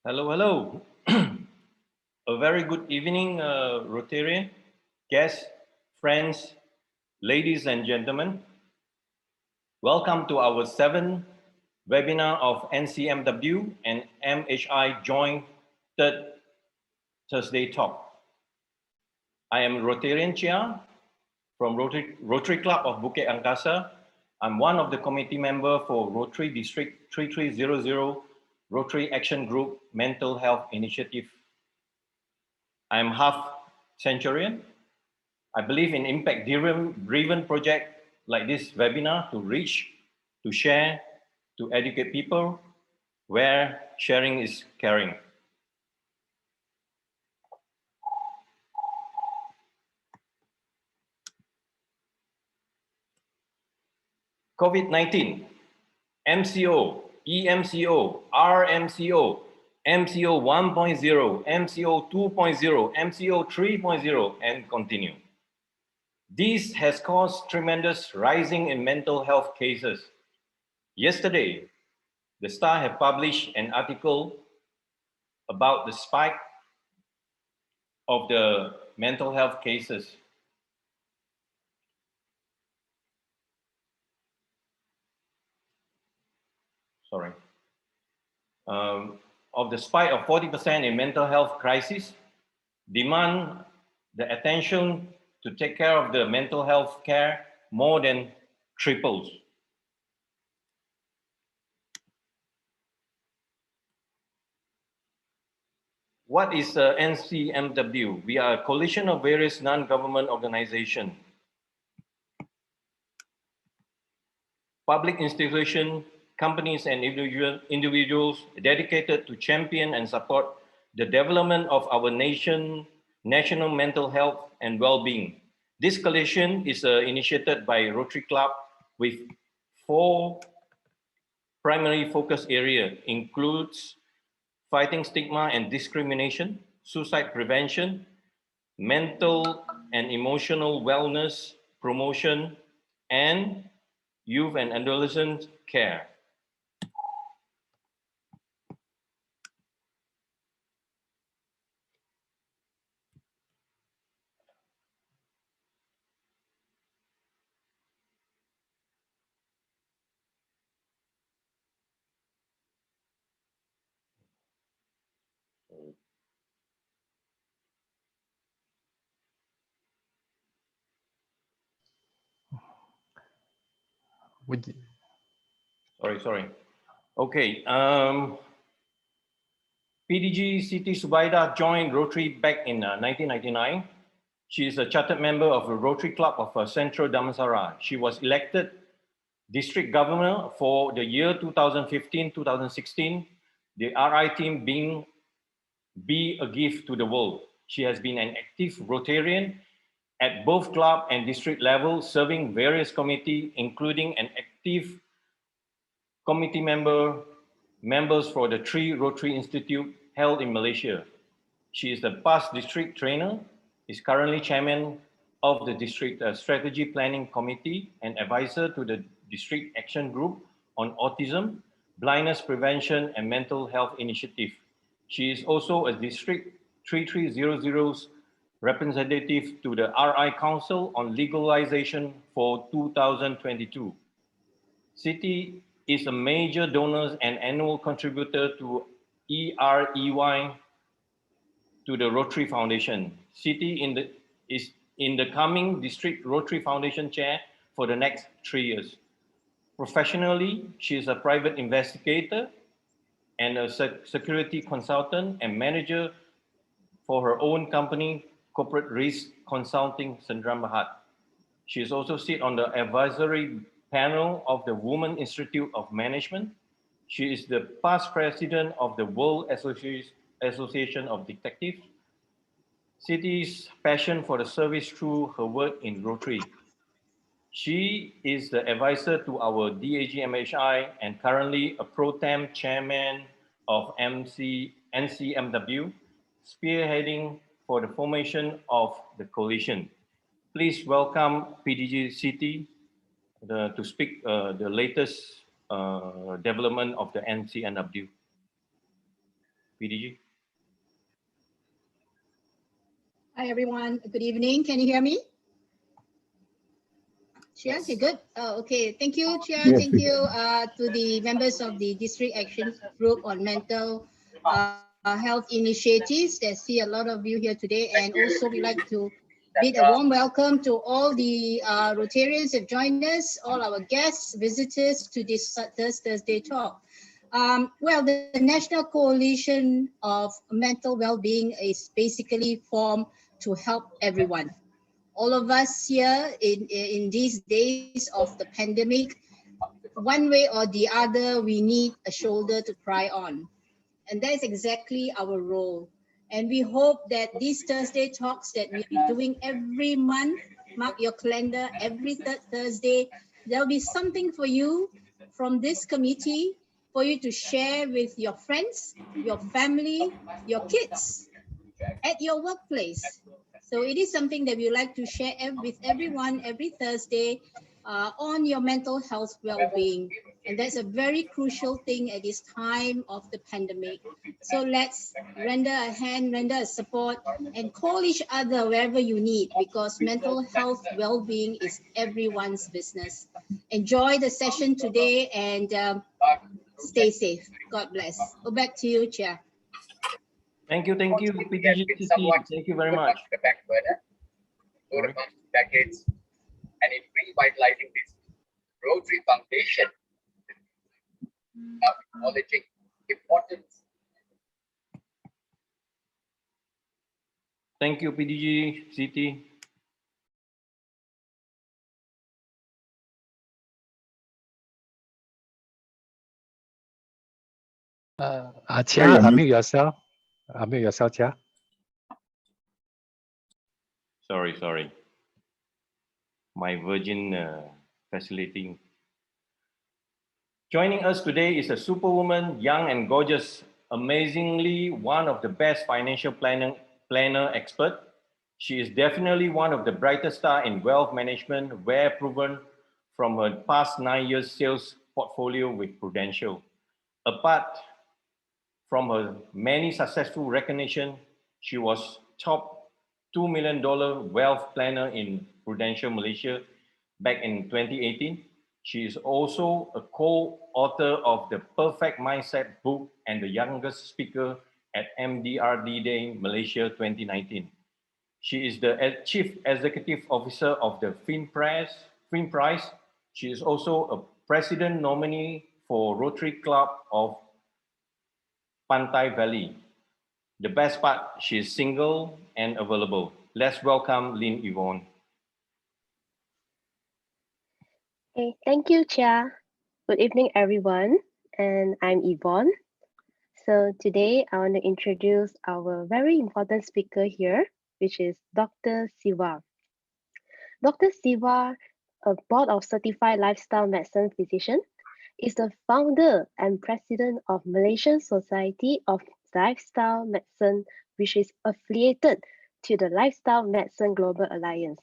Hello, hello. A very good evening, Rotarian, guests, friends, ladies and gentlemen. Welcome to our seventh webinar of NCMW and MHI Joint Third Thursday Talk. I am Rotarian Chia from Rotary Club of Bukit Angkasa. I'm one of the committee member for Rotary District 3300 Rotary Action Group Mental Health Initiative. I'm half Centurion. I believe in impact-driven project like this webinar to reach, to share, to educate people where sharing is caring. COVID-19, MCO, EMCO, RMCO, MCO 1.0, MCO 2.0, MCO 3.0, and continue. This has caused tremendous rising in mental health cases. Yesterday, the Star have published an article about the spike of the mental health cases. Sorry. Of the spike of 40% in mental health crisis, demand the attention to take care of the mental health care more than triples. What is NCMW? We are a coalition of various non-government organizations, public institutions, companies, and individuals dedicated to champion and support the development of our national mental health and well-being. This coalition is initiated by Rotary Club with 4 primary focus areas, includes fighting stigma and discrimination, suicide prevention, mental and emotional wellness promotion, and youth and adolescent care. Sorry. Okay. PDG Siti Subaida joined Rotary back in 1999. She is a chartered member of the Rotary Club of Central Damansara. She was elected district governor for the year 2015-2016, the RI team being Be a Gift to the World. She has been an active Rotarian at both club and district level, serving various committees, including an active committee members for the 3 Rotary Institute held in Malaysia. She is the past district trainer, is currently chairman of the district strategy planning committee and advisor to the district action group on autism, blindness prevention and mental health initiative. She is also a district 3300's representative to the RI Council on legalization for 2022. City is a major donor and annual contributor to EREY to the Rotary Foundation. City is in the coming District Rotary Foundation chair for the next 3 years. Professionally, she is a private investigator and a security consultant and manager for her own company, Corporate Risk Consulting Sendram Berhad. She is also sit on the advisory panel of the Women Institute of Management. She is the past president of the World Association of Detectives. City's passion for the service through her work in Rotary. She is the advisor to our DAG-MHI and currently a pro-tem chairman of NCMW, spearheading for the formation of the coalition. Please welcome PDG City to speak the latest development of the NCMW. PDG. Hi, everyone. Good evening. Can you hear me? Chia, okay, good. Okay, thank you, Chia. Yes, Thank you to the members of the District Action Group on Mental Health Initiatives. I see a lot of you here today. And also, we'd like to bid a warm welcome to all the Rotarians who have joined us, all our guests, visitors to this Thursday talk. Well, the National Coalition of Mental Wellbeing is basically formed to help everyone. All of us here in these days of the pandemic, one way or the other, we need a shoulder to cry on. And that is exactly our role. And we hope that these Thursday talks that we'll be doing every month, mark your calendar, every third Thursday, there'll be something for you from this committee for you to share with your friends, your family, your kids at your workplace. So it is something that we like to share with everyone every Thursday on your mental health well-being. And that's a very crucial thing at this time of the pandemic. So let's render a hand, render a support, and call each other wherever you need, because mental health well-being is everyone's business. Enjoy the session today and stay safe. God bless. Go back to you, Chair. Thank you, PDG City. Thank you very much. The back burner over the past decades, and in revitalizing this Rotary Foundation, acknowledging importance. Thank you, PDG City. Chia, unmute yourself. Unmute yourself, Chia. Sorry. My Virgin facilitating. Joining us today is a superwoman, young and gorgeous, amazingly one of the best financial planner expert. She is definitely one of the brightest stars in wealth management, where proven from her past 9 years sales portfolio with Prudential. Apart from her many successful recognition, she was top $2 million wealth planner in Prudential Malaysia back in 2018. She is also a co-author of the Perfect Mindset book and the youngest speaker at MDRD Day Malaysia 2019. She is the Chief Executive Officer of the FinPrize. She is also a President nominee for Rotary Club of Pantai Valley. The best part, she is single and available. Let's welcome Lynn Yvonne. Okay, thank you, Chia. Good evening, everyone. And I'm Yvonne. So today I want to introduce our very important speaker here, which is Dr. Siva. Dr. Siva, a board of certified lifestyle medicine physician, is the founder and president of Malaysian Society of Lifestyle Medicine, which is affiliated to the Lifestyle Medicine Global Alliance.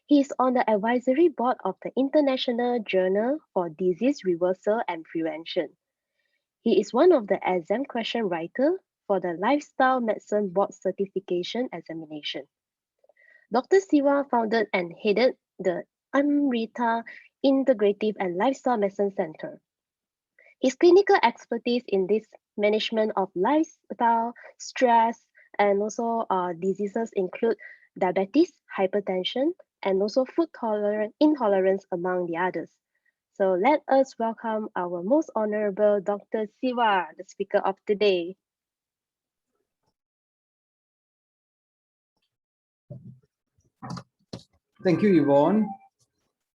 He is on the advisory board of the International Journal for Disease Reversal and Prevention. He is one of the exam question writer for the Lifestyle Medicine Board Certification Examination. Dr. Siva founded and headed the Amrita Integrative and Lifestyle Medicine Center. His clinical expertise in this management of lifestyle, stress, and also diseases include diabetes, hypertension, and also food intolerance, among the others. So let us welcome our most honorable Dr. Siva, the speaker of today. Thank you, Yvonne.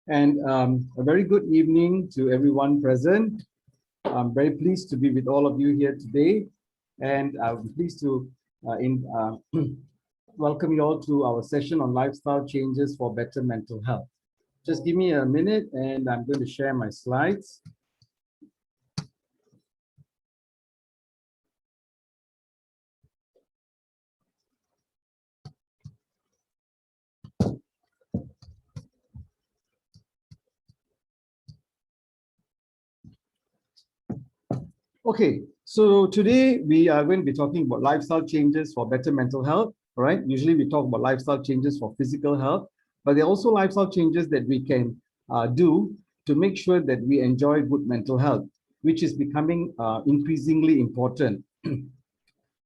And a very good evening to everyone present. I'm very pleased to be with all of you here today. And I'm pleased to welcome you all to our session on lifestyle changes for better mental health. Just give me a minute and I'm going to share my slides. Okay, so today we are going to be talking about lifestyle changes for better mental health, right? Usually we talk about lifestyle changes for physical health, but there are also lifestyle changes that we can do to make sure that we enjoy good mental health, which is becoming increasingly important.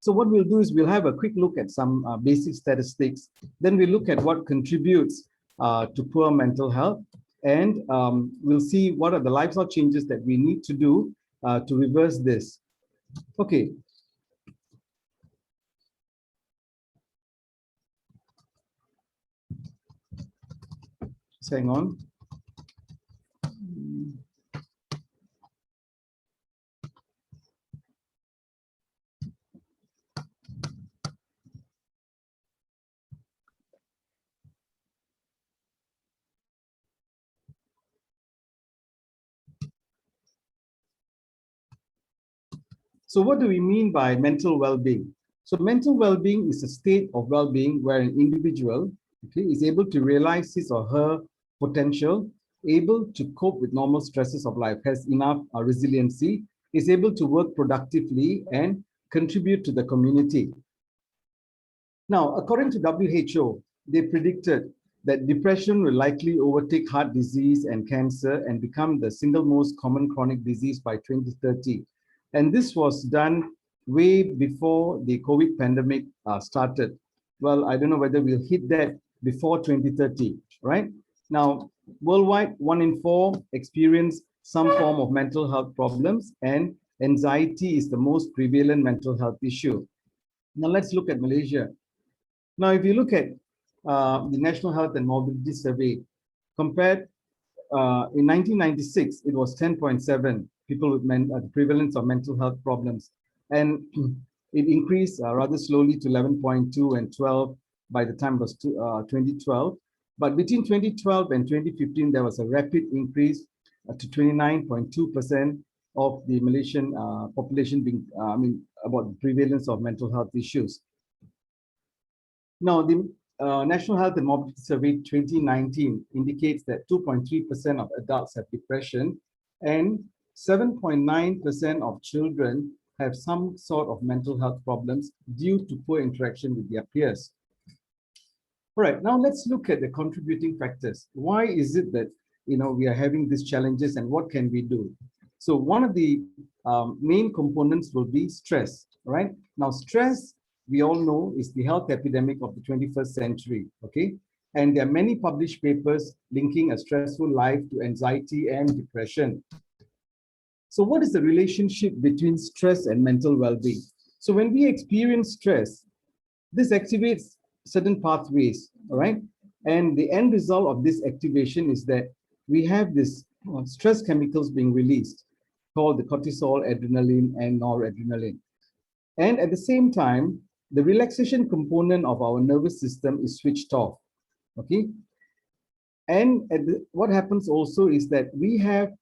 So what we'll do is we'll have a quick look at some basic statistics. Then we look at what contributes to poor mental health. And we'll see what are the lifestyle changes that we need to do to reverse this. Okay. Just hang on. So what do we mean by mental well-being? So mental well-being is a state of well-being where an individual, okay, is able to realize his or her potential, able to cope with normal stresses of life, has enough resiliency, is able to work productively and contribute to the community. Now, according to WHO, they predicted that depression will likely overtake heart disease and cancer and become the single most common chronic disease by 2030. And this was done way before the COVID pandemic started. Well, I don't know whether we'll hit that before 2030, right? Now, worldwide, 1 in 4 experience some form of mental health problems, and anxiety is the most prevalent mental health issue. Now, let's look at Malaysia. Now, if you look at the National Health and Mobility Survey, compared in 1996, it was 10.7 people with the prevalence of mental health problems. And it increased rather slowly to 11.2 and 12 by the time it was 2012. But between 2012 and 2015, there was a rapid increase to 29.2% of the Malaysian population being, about the prevalence of mental health issues. Now, the National Health and Mobility Survey 2019 indicates that 2.3% of adults have depression and 7.9% of children have some sort of mental health problems due to poor interaction with their peers. All right, now let's look at the contributing factors. Why is it that we are having these challenges, and what can we do? So one of the main components will be stress, right? Now, stress, we all know, is the health epidemic of the 21st century, okay? And there are many published papers linking a stressful life to anxiety and depression. So what is the relationship between stress and mental well-being? So when we experience stress, this activates certain pathways, all right? And the end result of this activation is that we have this stress chemicals being released called the cortisol, adrenaline, and noradrenaline. And at the same time, the relaxation component of our nervous system is switched off, okay? And what happens also is that we have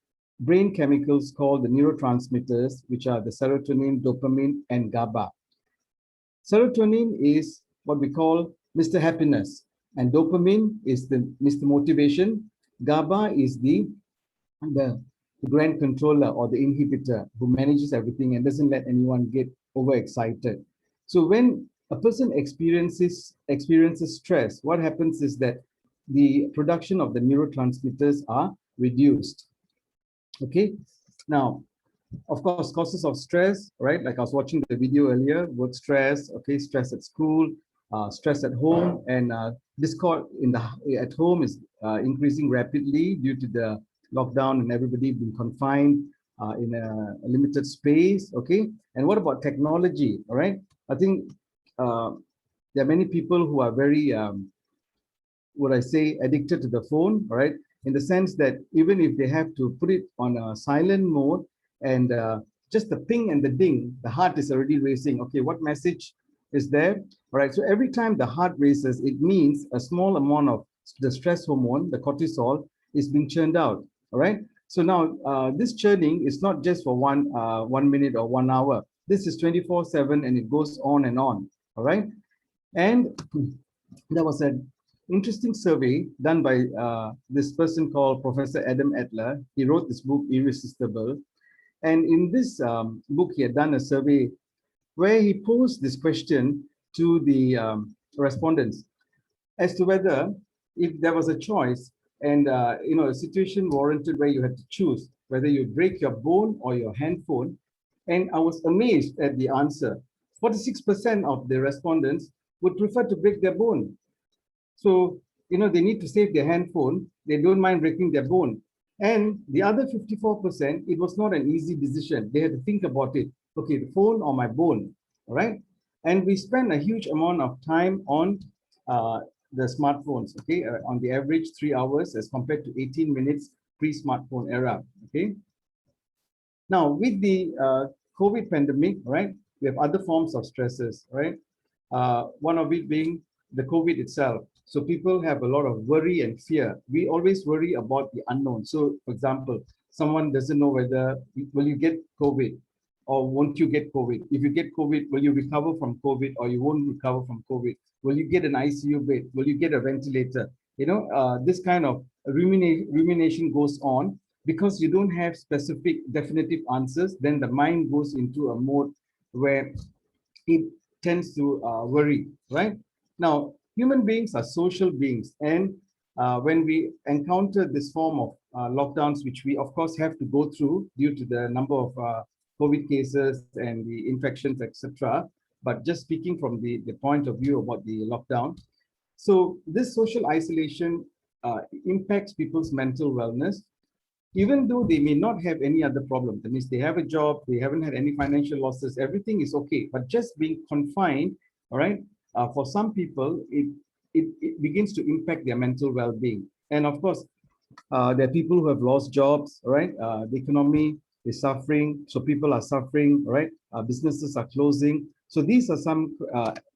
brain chemicals called the neurotransmitters, which are the serotonin, dopamine, and GABA. Serotonin is what we call Mr. Happiness, and dopamine is the Mr. Motivation. GABA is the grand controller or the inhibitor who manages everything and doesn't let anyone get overexcited. So when a person experiences stress, what happens is that the production of the neurotransmitters are reduced. Okay, now, of course, causes of stress, right? Like I was watching the video earlier, work stress, okay, stress at school, stress at home, and discord at home is increasing rapidly due to the lockdown and everybody being confined in a limited space, okay? And what about technology, all right? I think there are many people who are very, addicted to the phone, all right? In the sense that even if they have to put it on a silent mode and just the ping and the ding, the heart is already racing. Okay, what message is there? All right, so every time the heart races, it means a small amount of the stress hormone, the cortisol, is being churned out, all right? So now this churning is not just for 1 minute or 1 hour. This is 24/7 and it goes on and on, all right? And there was an interesting survey done by this person called Professor Adam Adler. He wrote this book, Irresistible. And in this book, he had done a survey where he posed this question to the respondents as to whether, if there was a choice and a situation warranted where you had to choose whether you break your bone or your handphone. And I was amazed at the answer. 46% of the respondents would prefer to break their bone. So, they need to save their handphone. They don't mind breaking their bone. And the other 54%, it was not an easy decision. They had to think about it. Okay, the phone or my bone, all right? And we spend a huge amount of time on the smartphones, okay? On the average 3 hours as compared to 18 minutes pre-smartphone era, okay? Now, with the COVID pandemic, right, we have other forms of stresses, right? One of it being the COVID itself. So people have a lot of worry and fear. We always worry about the unknown. So, for example, someone doesn't know whether will you get COVID or won't you get COVID. If you get COVID, will you recover from COVID or you won't recover from COVID? Will you get an ICU bed? Will you get a ventilator? This kind of rumination goes on because you don't have specific definitive answers. Then the mind goes into a mode where it tends to worry, right? Now, human beings are social beings, and when we encounter this form of lockdowns, which we of course have to go through due to the number of COVID cases and the infections, etc. But just speaking from the point of view about the lockdown, so this social isolation impacts people's mental wellness, even though they may not have any other problem. That means they have a job, they haven't had any financial losses, everything is okay. But just being confined, all right, for some people, it begins to impact their mental well-being. And of course, there are people who have lost jobs, right? The economy is suffering, so people are suffering, right? Businesses are closing. So these are some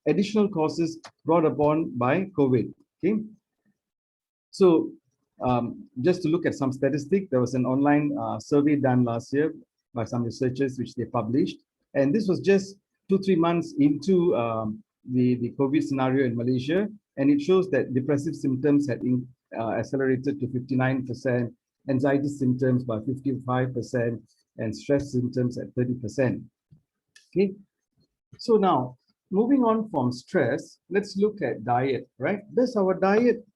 additional causes brought upon by COVID, okay? So just to look at some statistics, there was an online survey done last year by some researchers, which they published. And this was just 2-3 months into the COVID scenario in Malaysia. And it shows that depressive symptoms had accelerated to 59%, anxiety symptoms by 55%, and stress symptoms at 30%. Okay. So now, moving on from stress, let's look at diet, right? Does our diet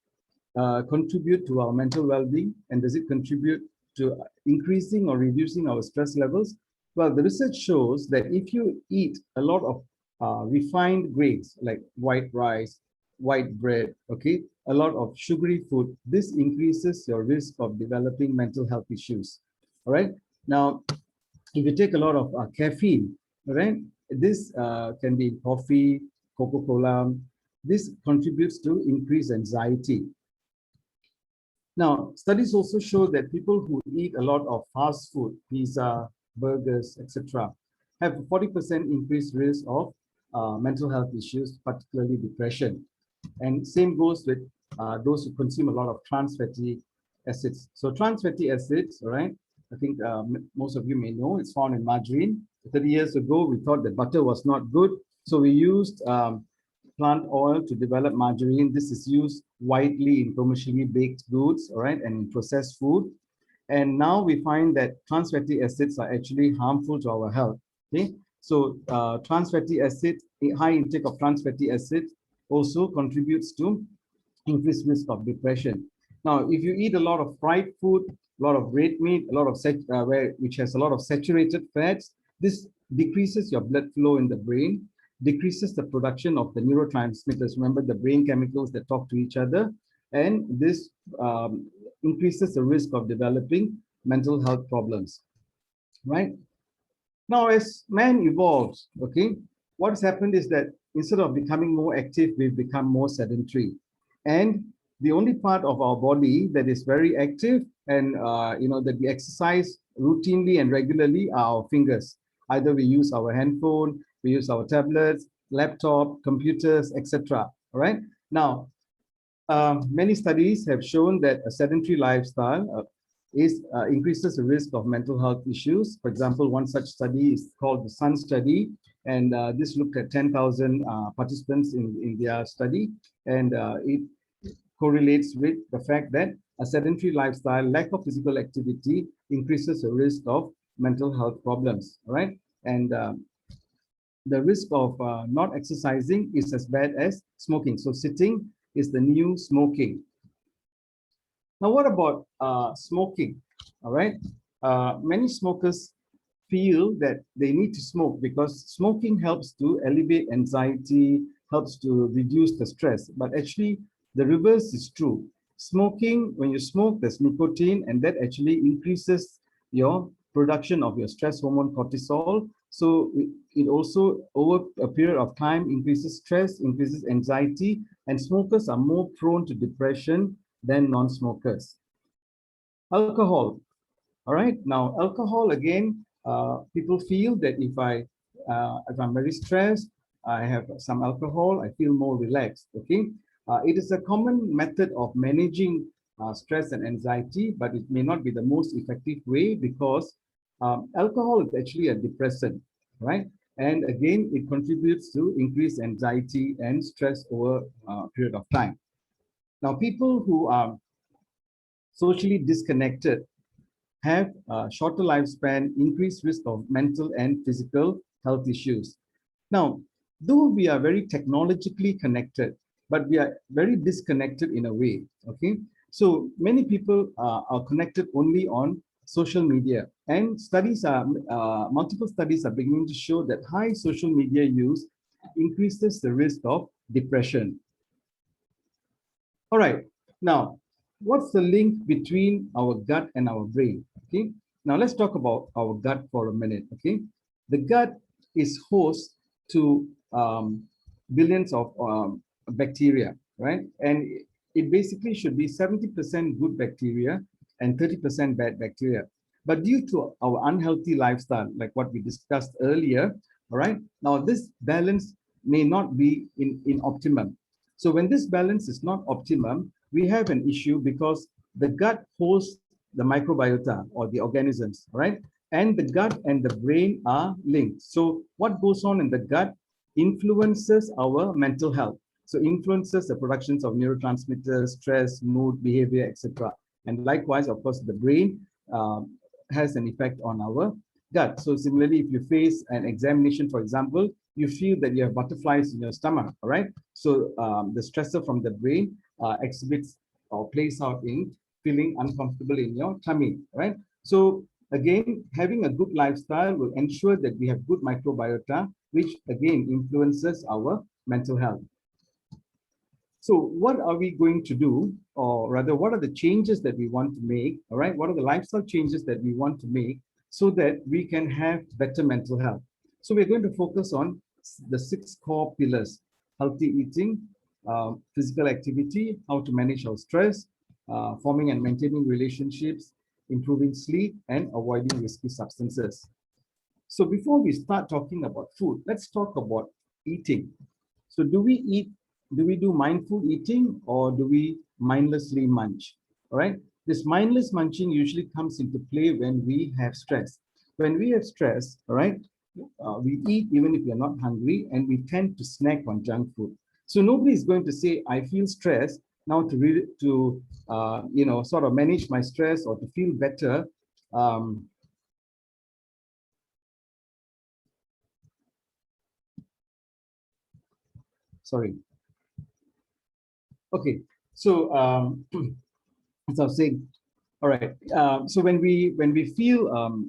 contribute to our mental well-being, and does it contribute to increasing or reducing our stress levels? Well, the research shows that if you eat a lot of refined grains like white rice, white bread, okay, a lot of sugary food, this increases your risk of developing mental health issues. All right. Now, if you take a lot of caffeine, right, this can be coffee, Coca-Cola. This contributes to increased anxiety. Now, studies also show that people who eat a lot of fast food, pizza, burgers, etc., have a 40% increased risk of mental health issues, particularly depression. And same goes with those who consume a lot of trans fatty acids. So trans fatty acids, all right, I think most of you may know, it's found in margarine. 30 years ago, we thought that butter was not good. So we used plant oil to develop margarine. This is used widely in commercially baked goods, all right, and in processed food. And now we find that trans fatty acids are actually harmful to our health. Okay, so trans fatty acids, high intake of trans fatty acids also contributes to increased risk of depression. Now, if you eat a lot of fried food, a lot of red meat, a lot of which has a lot of saturated fats, this decreases your blood flow in the brain, decreases the production of the neurotransmitters. Remember the brain chemicals that talk to each other, and this increases the risk of developing mental health problems, right? Now, as man evolves, okay, what's happened is that instead of becoming more active, we've become more sedentary. And the only part of our body that is very active and that we exercise routinely and regularly are our fingers. Either we use our handphone, we use our tablets, laptop, computers, etc. All right. Now, many studies have shown that a sedentary lifestyle increases the risk of mental health issues. For example, one such study is called the Sun study, and this looked at 10,000 participants in their study, and it correlates with the fact that a sedentary lifestyle, lack of physical activity, increases the risk of mental health problems, all right? And the risk of not exercising is as bad as smoking. So sitting is the new smoking. Now, what about smoking? All right. Many smokers feel that they need to smoke because smoking helps to alleviate anxiety, helps to reduce the stress. But actually, the reverse is true. Smoking, when you smoke, there's nicotine, and that actually increases your production of your stress hormone cortisol. So it also, over a period of time, increases stress, increases anxiety, and smokers are more prone to depression than non-smokers. Alcohol. All right. Now, alcohol again. People feel that if I'm very stressed, I have some alcohol, I feel more relaxed. Okay. It is a common method of managing stress and anxiety, but it may not be the most effective way because alcohol is actually a depressant, right? And again, it contributes to increased anxiety and stress over a period of time. Now, people who are socially disconnected have a shorter lifespan, increased risk of mental and physical health issues. Now, though we are very technologically connected, but we are very disconnected in a way, okay? So many people are connected only on social media, and multiple studies are beginning to show that high social media use increases the risk of depression. All right, now, what's the link between our gut and our brain? Okay, now let's talk about our gut for a minute. Okay, the gut is host to billions of bacteria, right? And it basically should be 70% good bacteria and 30% bad bacteria. But due to our unhealthy lifestyle, like what we discussed earlier, all right, now this balance may not be in optimum. So when this balance is not optimum, we have an issue because the gut hosts the microbiota or the organisms, right? And the gut and the brain are linked. So what goes on in the gut influences our mental health. So influences the productions of neurotransmitters, stress, mood, behavior, etc. And likewise, of course, the brain has an effect on our gut. So similarly, if you face an examination, for example, you feel that you have butterflies in your stomach, all right? So the stressor from the brain exhibits or plays out in feeling uncomfortable in your tummy, right? So again, having a good lifestyle will ensure that we have good microbiota, which again influences our mental health. So what are we going to do, or rather, what are the changes that we want to make, all right? What are the lifestyle changes that we want to make so that we can have better mental health? So we're going to focus on the 6 core pillars: healthy eating, physical activity, how to manage our stress, forming and maintaining relationships, improving sleep, and avoiding risky substances. So before we start talking about food, let's talk about eating. So do we do mindful eating, or do we mindlessly munch? All right. This mindless munching usually comes into play when we have stress. When we have stress, all right, we eat even if we're not hungry, and we tend to snack on junk food. So nobody is going to say, I feel stressed now to sort of manage my stress or to feel better. Sorry. Okay, so as I was saying, all right. So when we feel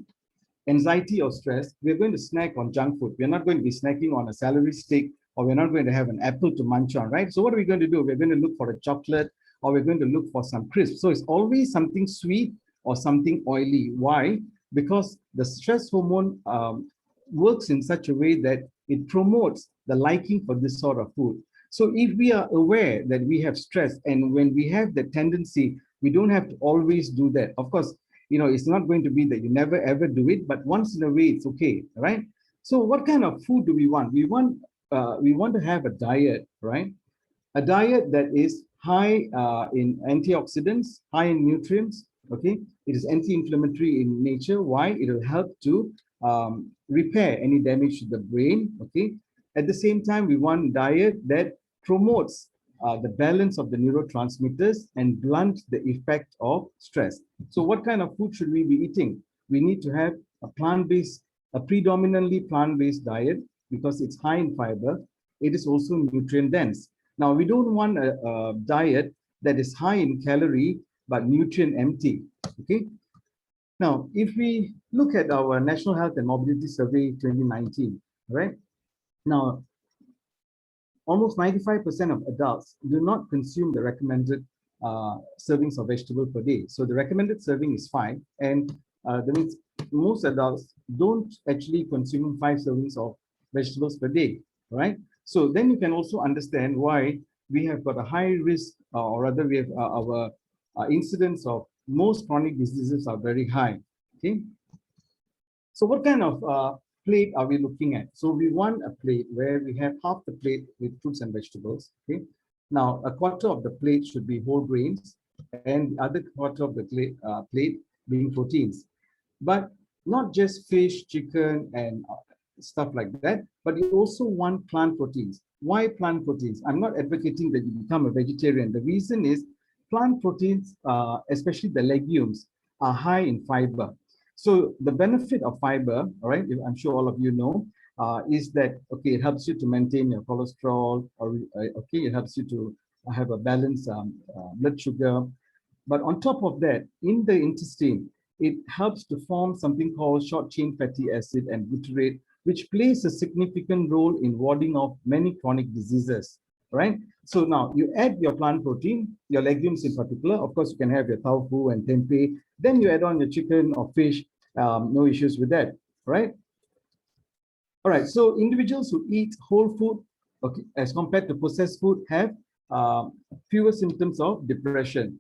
anxiety or stress, we're going to snack on junk food. We're not going to be snacking on a celery stick, or we're not going to have an apple to munch on, right? So what are we going to do? We're going to look for a chocolate, or we're going to look for some crisps. So it's always something sweet or something oily. Why? Because the stress hormone works in such a way that it promotes the liking for this sort of food. So if we are aware that we have stress, and when we have the tendency, we don't have to always do that. Of course, it's not going to be that you never ever do it, but once in a way, it's okay, right? So what kind of food do we want? We want to have a diet, right? A diet that is high in antioxidants, high in nutrients, okay? It is anti-inflammatory in nature. Why? It will help to repair any damage to the brain, okay? At the same time, we want a diet that promotes the balance of the neurotransmitters and blunt the effect of stress. So what kind of food should we be eating? We need to have a predominantly plant-based diet, because it's high in fiber, it is also nutrient dense. Now, we don't want a diet that is high in calorie but nutrient empty. Okay. Now, if we look at our National Health and Mobility Survey 2019, right? Now, almost 95% of adults do not consume the recommended servings of vegetable per day. So the recommended serving is 5, and that means most adults don't actually consume 5 servings of vegetables per day, right? So then you can also understand why we have got a high risk, or rather we have our incidence of most chronic diseases are very high. Okay. So what kind of plate are we looking at? So we want a plate where we have half the plate with fruits and vegetables. Okay. Now a quarter of the plate should be whole grains, and the other quarter of the plate being proteins. But not just fish, chicken, and stuff like that, but you also want plant proteins. Why plant proteins? I'm not advocating that you become a vegetarian. The reason is plant proteins, especially the legumes, are high in fiber. So the benefit of fiber, all right, I'm sure all of you know, is that, okay, it helps you to maintain your cholesterol, or okay, it helps you to have a balanced blood sugar. But on top of that, in the intestine, it helps to form something called short chain fatty acid and butyrate, which plays a significant role in warding off many chronic diseases, right? So now you add your plant protein, your legumes in particular. Of course, you can have your tofu and tempeh. Then you add on your chicken or fish, no issues with that, right? All right, so individuals who eat whole food, okay, as compared to processed food, have fewer symptoms of depression.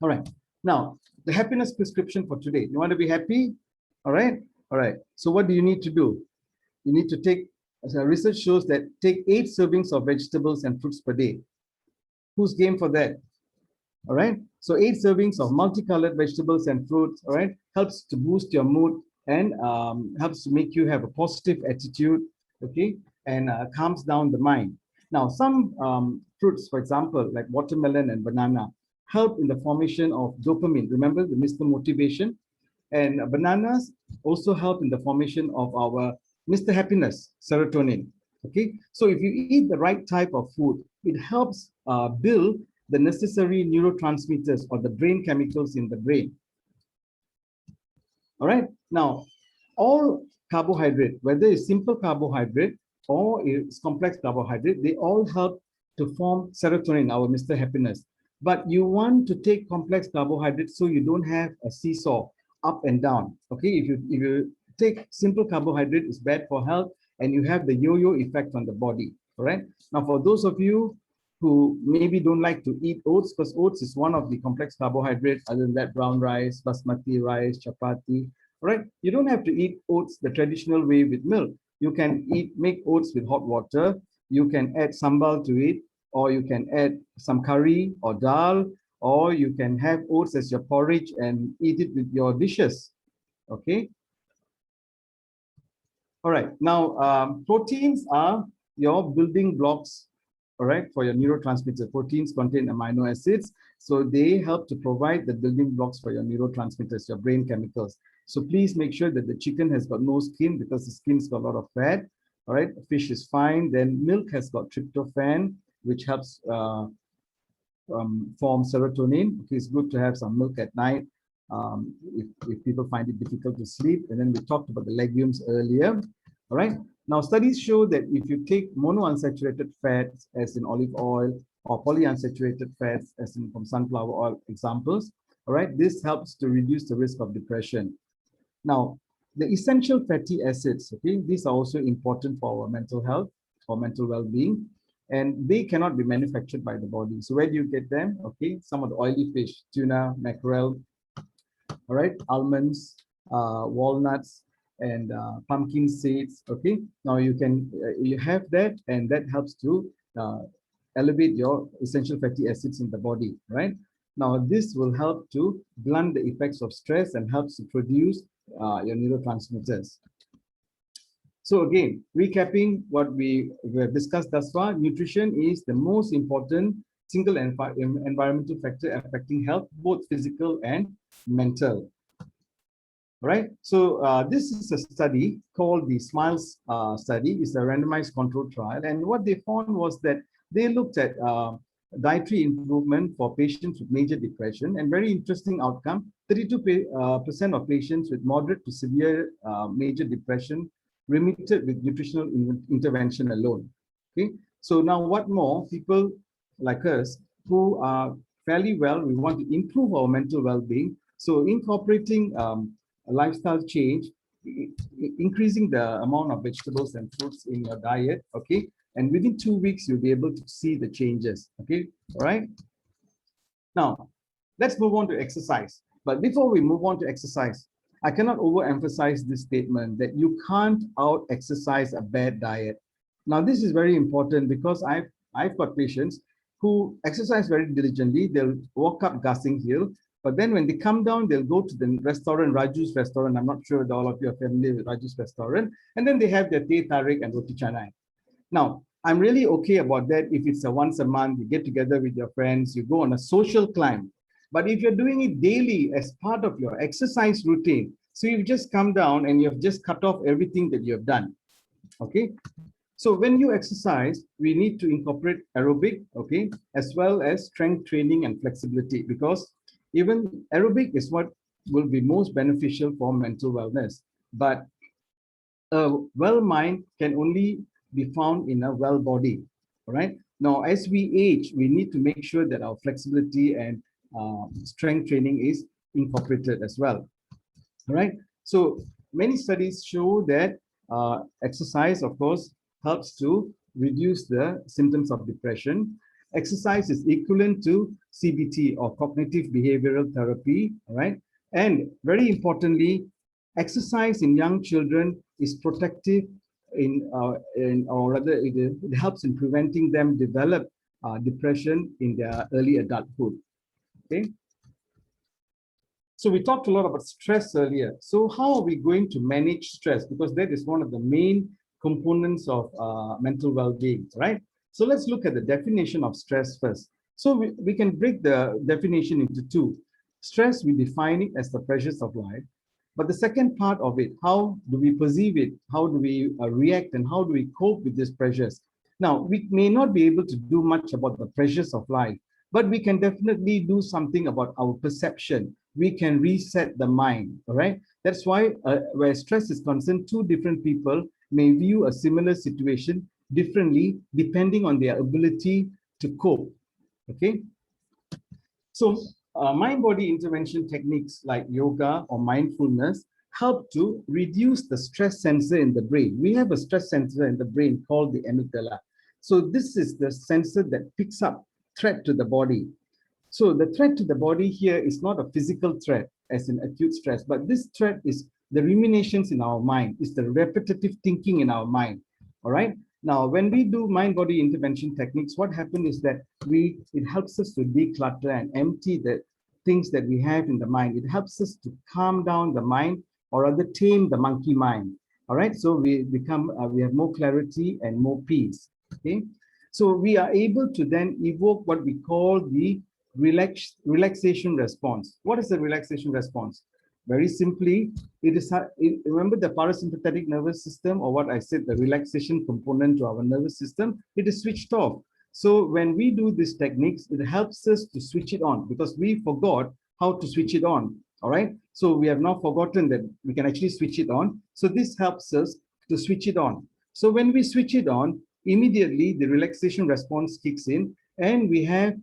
All right, now the happiness prescription for today. You want to be happy? All right, all right. So what do you need to do? You need to take, as research shows, that take 8 servings of vegetables and fruits per day. Who's game for that? All right. So 8 servings of multicolored vegetables and fruits, all right, helps to boost your mood and helps to make you have a positive attitude, okay, and calms down the mind. Now, some fruits, for example, like watermelon and banana, help in the formation of dopamine. Remember the Mr. Motivation? And bananas also help in the formation of our Mr. Happiness, serotonin. Okay, so if you eat the right type of food, it helps build the necessary neurotransmitters or the brain chemicals in the brain. All right, now all carbohydrate, whether it's simple carbohydrate or it's complex carbohydrate, they all help to form serotonin, our Mr. Happiness. But you want to take complex carbohydrates so you don't have a seesaw up and down. Okay, if you take simple carbohydrate, it's bad for health, and you have the yo-yo effect on the body. All right. Now, for those of you who maybe don't like to eat oats, because oats is one of the complex carbohydrates, other than that, brown rice, basmati rice, chapati. All right. You don't have to eat oats the traditional way with milk. You can make oats with hot water. You can add sambal to it, or you can add some curry or dal, or you can have oats as your porridge and eat it with your dishes. Okay. All right. Now, proteins are your building blocks, all right, for your neurotransmitters. Proteins contain amino acids, so they help to provide the building blocks for your neurotransmitters, your brain chemicals. So please make sure that the chicken has got no skin, because the skin's got a lot of fat. All right, fish is fine. Then milk has got tryptophan, which helps form serotonin. Okay, it's good to have some milk at night if people find it difficult to sleep. And then we talked about the legumes earlier. All right. Now, studies show that if you take monounsaturated fats, as in olive oil, or polyunsaturated fats, as in from sunflower oil examples, all right, this helps to reduce the risk of depression. Now, the essential fatty acids, okay, these are also important for our mental health, for mental well-being, and they cannot be manufactured by the body. So where do you get them? Okay, some of the oily fish, tuna, mackerel, all right, almonds, walnuts, and pumpkin seeds. Okay, now you can you have that, and that helps to elevate your essential fatty acids in the body, right? Now this will help to blunt the effects of stress and helps to produce your neurotransmitters. So again, recapping what we have discussed thus far, nutrition is the most important single environmental factor affecting health, both physical and mental. right? So this is a study called the SMILES study. It's a randomized controlled trial. And what they found was that they looked at dietary improvement for patients with major depression, and very interesting outcome, 32% of patients with moderate to severe major depression remitted with nutritional intervention alone. Okay, so now what more, people like us who are fairly well, we want to improve our mental well-being. So incorporating a lifestyle change, increasing the amount of vegetables and fruits in your diet, okay? And within 2 weeks, you'll be able to see the changes, okay? All right. Now, let's move on to exercise. But before we move on to exercise, I cannot overemphasize this statement that you can't out-exercise a bad diet. Now, this is very important because I've got patients who exercise very diligently. They'll walk up Gassing Hill, but then when they come down, they'll go to the restaurant, Raju's restaurant. I'm not sure if all of you are familiar with Raju's restaurant. And then they have their teh tarik and roti canai. Now, I'm really okay about that if it's a once a month, you get together with your friends, you go on a social climb. But if you're doing it daily as part of your exercise routine, so you've just come down and you've just cut off everything that you have done, okay? So when you exercise, we need to incorporate aerobic, okay, as well as strength training and flexibility, because even aerobic is what will be most beneficial for mental wellness. But a well mind can only be found in a well body. All right. Now, as we age, we need to make sure that our flexibility and strength training is incorporated as well. All right. So many studies show that exercise, of course, helps to reduce the symptoms of depression. Exercise is equivalent to CBT, or cognitive behavioral therapy. All right. And very importantly, exercise in young children is protective or rather it helps in preventing them develop depression in their early adulthood. Okay. So we talked a lot about stress earlier. So how are we going to manage stress? Because that is one of the main components of mental well-being, right? So let's look at the definition of stress first. So we can break the definition into two. Stress, we define it as the pressures of life. But the second part of it, how do we perceive it? How do we react, and how do we cope with these pressures? Now, we may not be able to do much about the pressures of life, but we can definitely do something about our perception. We can reset the mind, all right? That's why where stress is concerned, two different people may view a similar situation differently depending on their ability to cope, okay? So mind-body intervention techniques like yoga or mindfulness help to reduce the stress sensor in the brain. We have a stress sensor in the brain called the amygdala. So this is the sensor that picks up threat to the body. So the threat to the body here is not a physical threat as in acute stress, but this threat is the ruminations in our mind, is the repetitive thinking in our mind, all right? Now, when we do mind-body intervention techniques, what happens is that it helps us to declutter and empty the things that we have in the mind. It helps us to calm down the mind, or rather tame the monkey mind, all right? So we have more clarity and more peace, okay? So we are able to then evoke what we call the relaxation response. What is the relaxation response? Very simply, remember the parasympathetic nervous system, or what I said, the relaxation component to our nervous system, it is switched off. So when we do these techniques, it helps us to switch it on because we forgot how to switch it on, all right? So we have now forgotten that we can actually switch it on. So this helps us to switch it on. So when we switch it on, immediately the relaxation response kicks in, and we have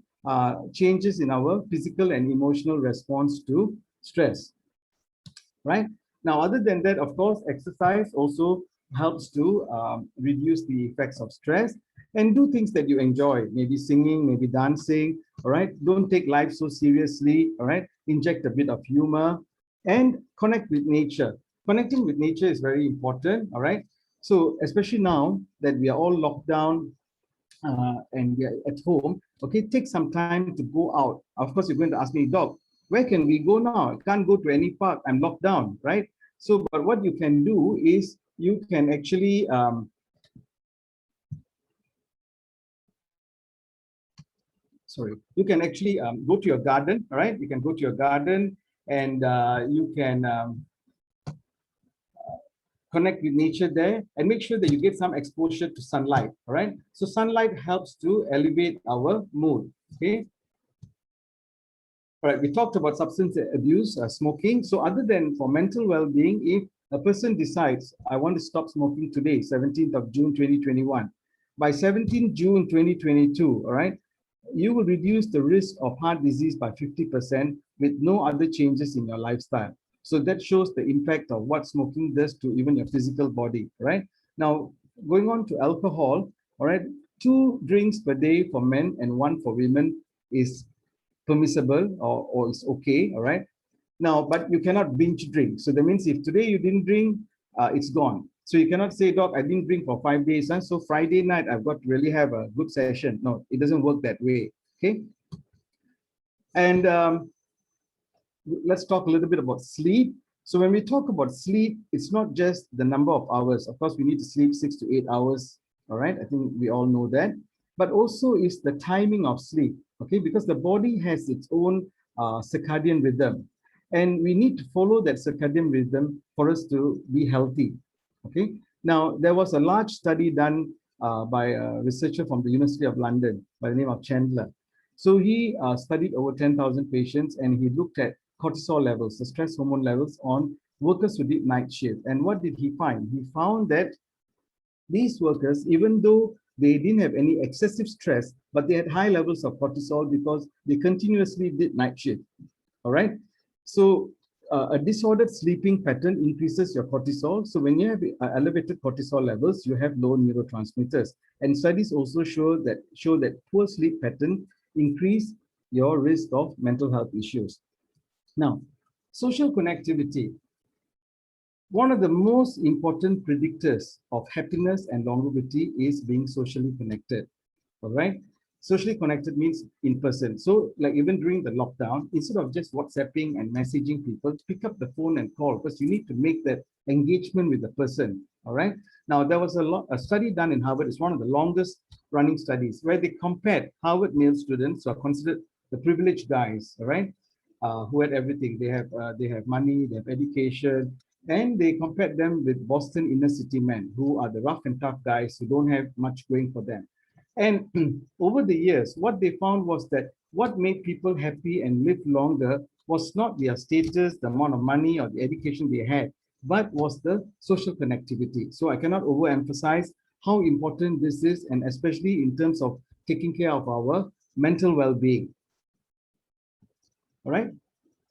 changes in our physical and emotional response to stress, right? Now, other than that, of course, exercise also helps to reduce the effects of stress, and do things that you enjoy, maybe singing, maybe dancing, all right? Don't take life so seriously, all right? Inject a bit of humor and connect with nature. Connecting with nature is very important, all right? So especially now that we are all locked down, and we are at home, okay, take some time to go out. Of course, you're going to ask me, Doc, where can we go now? I can't go to any park, I'm locked down, right? So, but what you can do is you can actually, you can actually go to your garden, all right? You can go to your garden and you can connect with nature there, and make sure that you get some exposure to sunlight. All right. So sunlight helps to elevate our mood. Okay. All right. We talked about substance abuse, smoking. So other than for mental well-being, if a person decides, I want to stop smoking today, 17th of June 2021, by 17th June 2022, all right, you will reduce the risk of heart disease by 50% with no other changes in your lifestyle. So that shows the impact of what smoking does to even your physical body, right? Now, going on to alcohol, all right, 2 drinks per day for men and 1 for women is permissible or is okay, all right? Now, but you cannot binge drink. So that means if today you didn't drink, it's gone. So you cannot say, Doc, I didn't drink for 5 days. Huh? So Friday night, I've got to really have a good session. No, it doesn't work that way. Okay. And let's talk a little bit about sleep. So when we talk about sleep, it's not just the number of hours. Of course, we need to sleep 6 to 8 hours. All right. I think we all know that. But also is the timing of sleep. Okay. Because the body has its own circadian rhythm. And we need to follow that circadian rhythm for us to be healthy. Okay. Now, there was a large study done by a researcher from the University of London by the name of Chandler. So he studied over 10,000 patients and he looked at cortisol levels, the stress hormone levels on workers who did night shift. And what did he find? He found that these workers, even though they didn't have any excessive stress, but they had high levels of cortisol because they continuously did night shift. All right. So a disordered sleeping pattern increases your cortisol. So when you have elevated cortisol levels, you have low neurotransmitters. And studies also show that poor sleep pattern increase your risk of mental health issues. Now, social connectivity. One of the most important predictors of happiness and longevity is being socially connected. All right. Socially connected means in person. So like even during the lockdown, instead of just WhatsApping and messaging people, pick up the phone and call because you need to make that engagement with the person. All right. Now, there was a study done in Harvard. It's one of the longest running studies where they compared Harvard male students who are considered the privileged guys, all right, who had everything. They have money, they have education, and they compared them with Boston inner city men who are the rough and tough guys who don't have much going for them. And over the years, what they found was that what made people happy and live longer was not their status, the amount of money or the education they had, but was the social connectivity. So I cannot overemphasize how important this is, and especially in terms of taking care of our mental well-being. All right.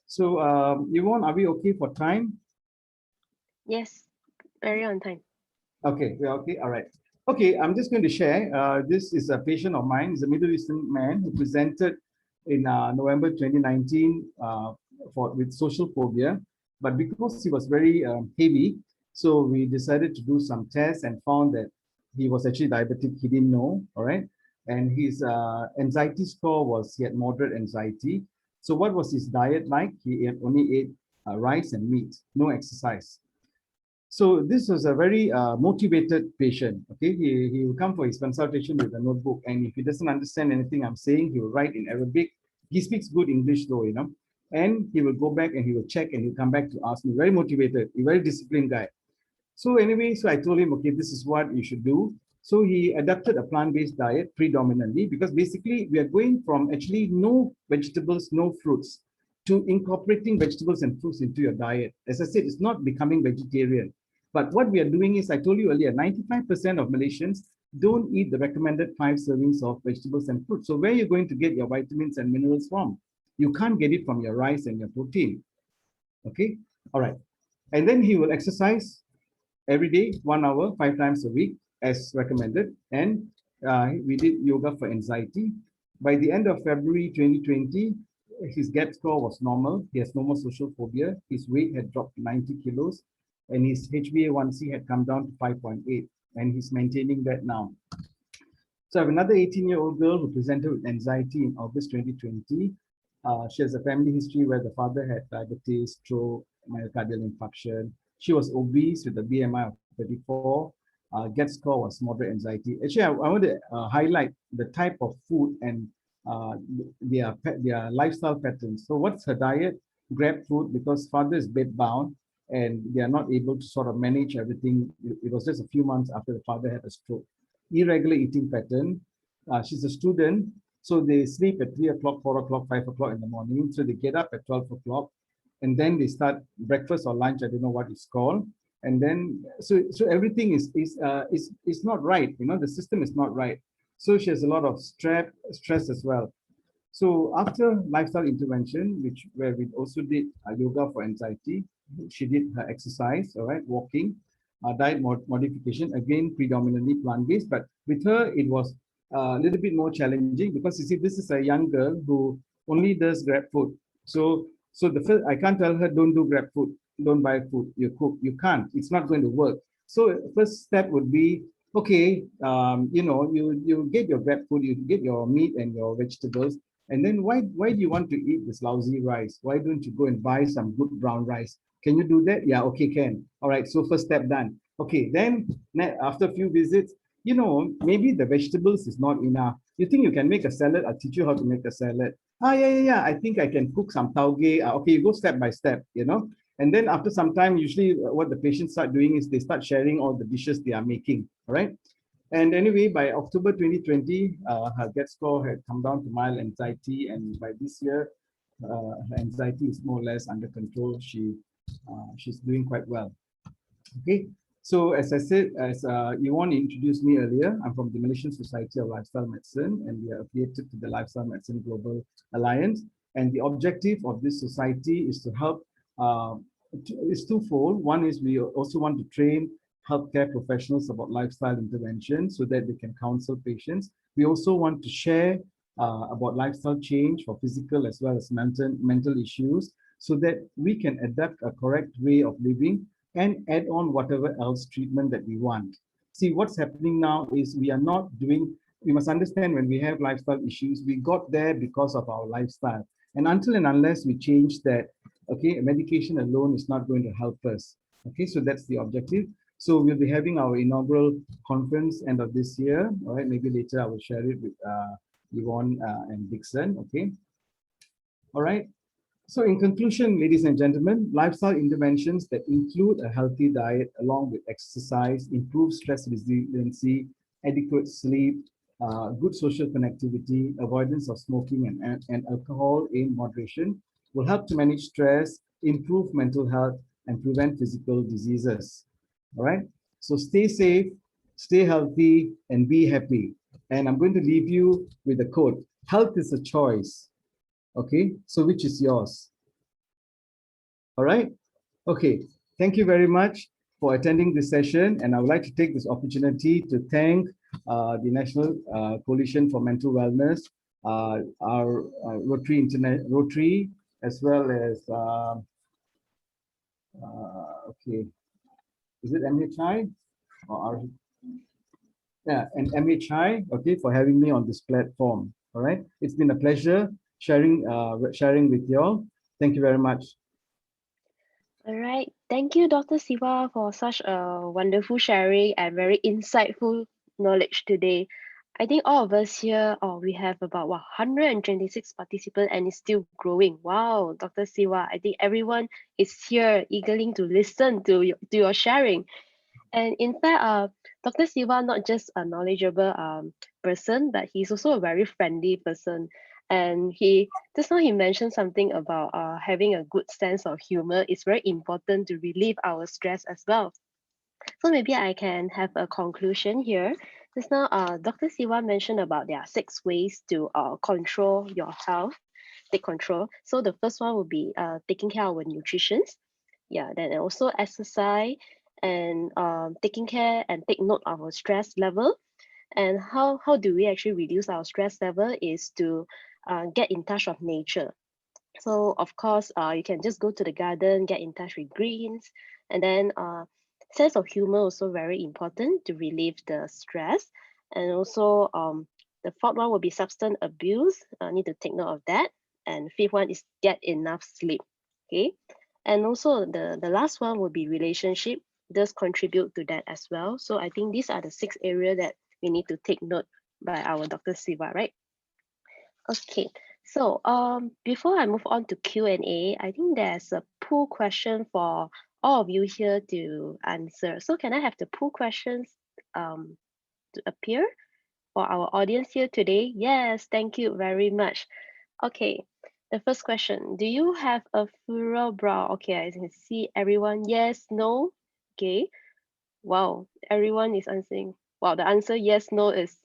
So Yvonne, are we okay for time? Yes, very on time. Okay, we're okay. All right. Okay, I'm just going to share. This is a patient of mine. He's a Middle Eastern man who presented in November 2019 with social phobia. But because he was very heavy, so we decided to do some tests and found that he was actually diabetic. He didn't know, all right? And his anxiety score was, he had moderate anxiety. So what was his diet like? He only ate rice and meat, no exercise. So this was a very motivated patient. Okay, he will come for his consultation with a notebook, and if he doesn't understand anything I'm saying, he will write in Arabic. He speaks good English though, you know, and he will go back and he will check and he'll come back to ask me. Very motivated, a very disciplined guy. So anyway, so I told him, okay, this is what you should do. So he adopted a plant-based diet predominantly because basically we are going from actually no vegetables, no fruits, to incorporating vegetables and fruits into your diet. As I said, it's not becoming vegetarian. But what we are doing is, I told you earlier, 95% of Malaysians don't eat the recommended 5 servings of vegetables and fruits. So where are you going to get your vitamins and minerals from? You can't get it from your rice and your protein. Okay, all right. And then he will exercise every day, 1 hour, 5 times a week, as recommended. And we did yoga for anxiety. By the end of February 2020, his GAP score was normal. He has no more social phobia. His weight had dropped to 90 kilos. And his HbA1c had come down to 5.8, and he's maintaining that now. So I have another 18-year-old girl who presented with anxiety in August 2020. She has a family history where the father had diabetes, stroke, myocardial infarction. She was obese with a BMI of 34. GAT score was moderate anxiety. Actually, I want to highlight the type of food and their lifestyle patterns. So what's her diet? Grab food because father is bed bound. and they are not able to sort of manage everything. It was just a few months after the father had a stroke. Irregular eating pattern. She's a student, so they sleep at 3 o'clock, 4 o'clock, 5 o'clock in the morning. So they get up at 12 o'clock, and then they start breakfast or lunch. I don't know what it's called. And then so everything is not right. You know, the system is not right. So she has a lot of stress as well. So after lifestyle intervention, where we also did yoga for anxiety, she did her exercise, all right, walking, diet modification, again predominantly plant-based. But with her, it was a little bit more challenging because you see, this is a young girl who only does grab food. So the first, I can't tell her don't do grab food, don't buy food, you cook. You can't. It's not going to work. So first step would be, okay, you know, you get your grab food, you get your meat and your vegetables. And then why do you want to eat this lousy rice? Why don't you go and buy some good brown rice? Can you do that? Yeah, okay, can. All right, so first step done. Okay, then after a few visits, you know, maybe the vegetables is not enough. You think you can make a salad? I'll teach you how to make a salad. Yeah. I think I can cook some tauge. Okay, you go step by step, you know. And then after some time, usually what the patients start doing is they start sharing all the dishes they are making, all right? And anyway, by October 2020, her GET score had come down to mild anxiety, and by this year, her anxiety is more or less under control. She's doing quite well. Okay, so as I said, as Yvonne introduced me earlier, I'm from the Malaysian Society of Lifestyle Medicine, and we are affiliated to the Lifestyle Medicine Global Alliance. And the objective of this society is to help, it's twofold. One is we also want to train healthcare professionals about lifestyle intervention so that they can counsel patients. We also want to share about lifestyle change for physical as well as mental issues so that we can adapt a correct way of living and add on whatever else treatment that we want. See, what's happening now is we are not doing, we must understand when we have lifestyle issues, we got there because of our lifestyle. And until and unless we change that, okay, medication alone is not going to help us. Okay, so that's the objective. So we'll be having our inaugural conference end of this year. All right, maybe later I will share it with Yvonne and Dixon. Okay. All right. So in conclusion, ladies and gentlemen, lifestyle interventions that include a healthy diet along with exercise, improved stress resiliency, adequate sleep, good social connectivity, avoidance of smoking and alcohol in moderation will help to manage stress, improve mental health, and prevent physical diseases. All right. So stay safe, stay healthy, and be happy. And I'm going to leave you with a quote. Health is a choice. Okay, so which is yours? All right. Okay. Thank you very much for attending this session. And I would like to take this opportunity to thank the National Coalition for Mental Wellness, our Rotary, as well as, okay, is it MHI? Or yeah, and MHI, okay, for having me on this platform. All right. It's been a pleasure sharing with you all. Thank you very much. All right. Thank you, Dr. Siva, for such a wonderful sharing and very insightful knowledge today. I think all of us here, we have about 126 participants and it's still growing. Wow, Dr. Siva, I think everyone is here eagerly to listen to your sharing. And in fact, Dr. Siva not just a knowledgeable person, but he's also a very friendly person. And just now he mentioned something about having a good sense of humor. It's very important to relieve our stress as well. So maybe I can have a conclusion here. Just now, Dr. Siva mentioned about there are 6 ways to control your health, take control. So the first one would be taking care of our nutrition. Yeah, then also exercise and taking care and take note of our stress level. And how do we actually reduce our stress level is to get in touch of nature. So of course, you can just go to the garden, get in touch with greens, and then sense of humor also very important to relieve the stress. And also the fourth one will be substance abuse. Need to take note of that. And fifth one is get enough sleep. Okay. And also the last one will be relationship, does contribute to that as well. So I think these are the 6 areas that we need to take note by our Dr. Siva, right? Okay, So before I move on to Q&A, I think there's a poll question for all of you here to answer. So can I have the poll questions to appear for our audience here today? Yes, thank you very much. Okay, the first question, do you have a furrow brow? Okay, I can see everyone, yes, no. Okay, wow, everyone is answering. Wow, the answer yes, no is,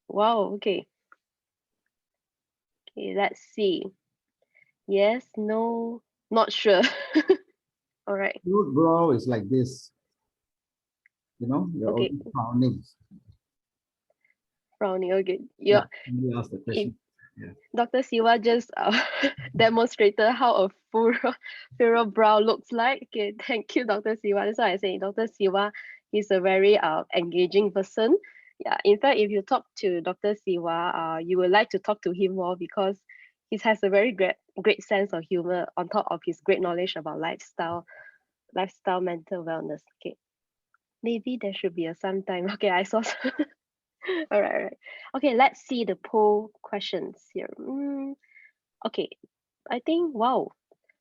wow, okay. Okay, let's see. Yes, no, not sure. All right, Your brow is like this, you're okay, always frowning. frowning, okay. Yeah, Yeah, you ask the if question. Yeah. Dr. Siwa just demonstrated how a furrow brow looks like. Okay, thank you, Dr. Siwa. That's why I say Dr. Siwa is a very engaging person. Yeah, in fact, if you talk to Dr. Siwa, you would like to talk to him more because he has a very great sense of humor on top of his great knowledge about lifestyle mental wellness. Okay, maybe there should be a sometime. Okay, I saw. All right, all right. Okay, let's see the poll questions here. Okay, I think, wow,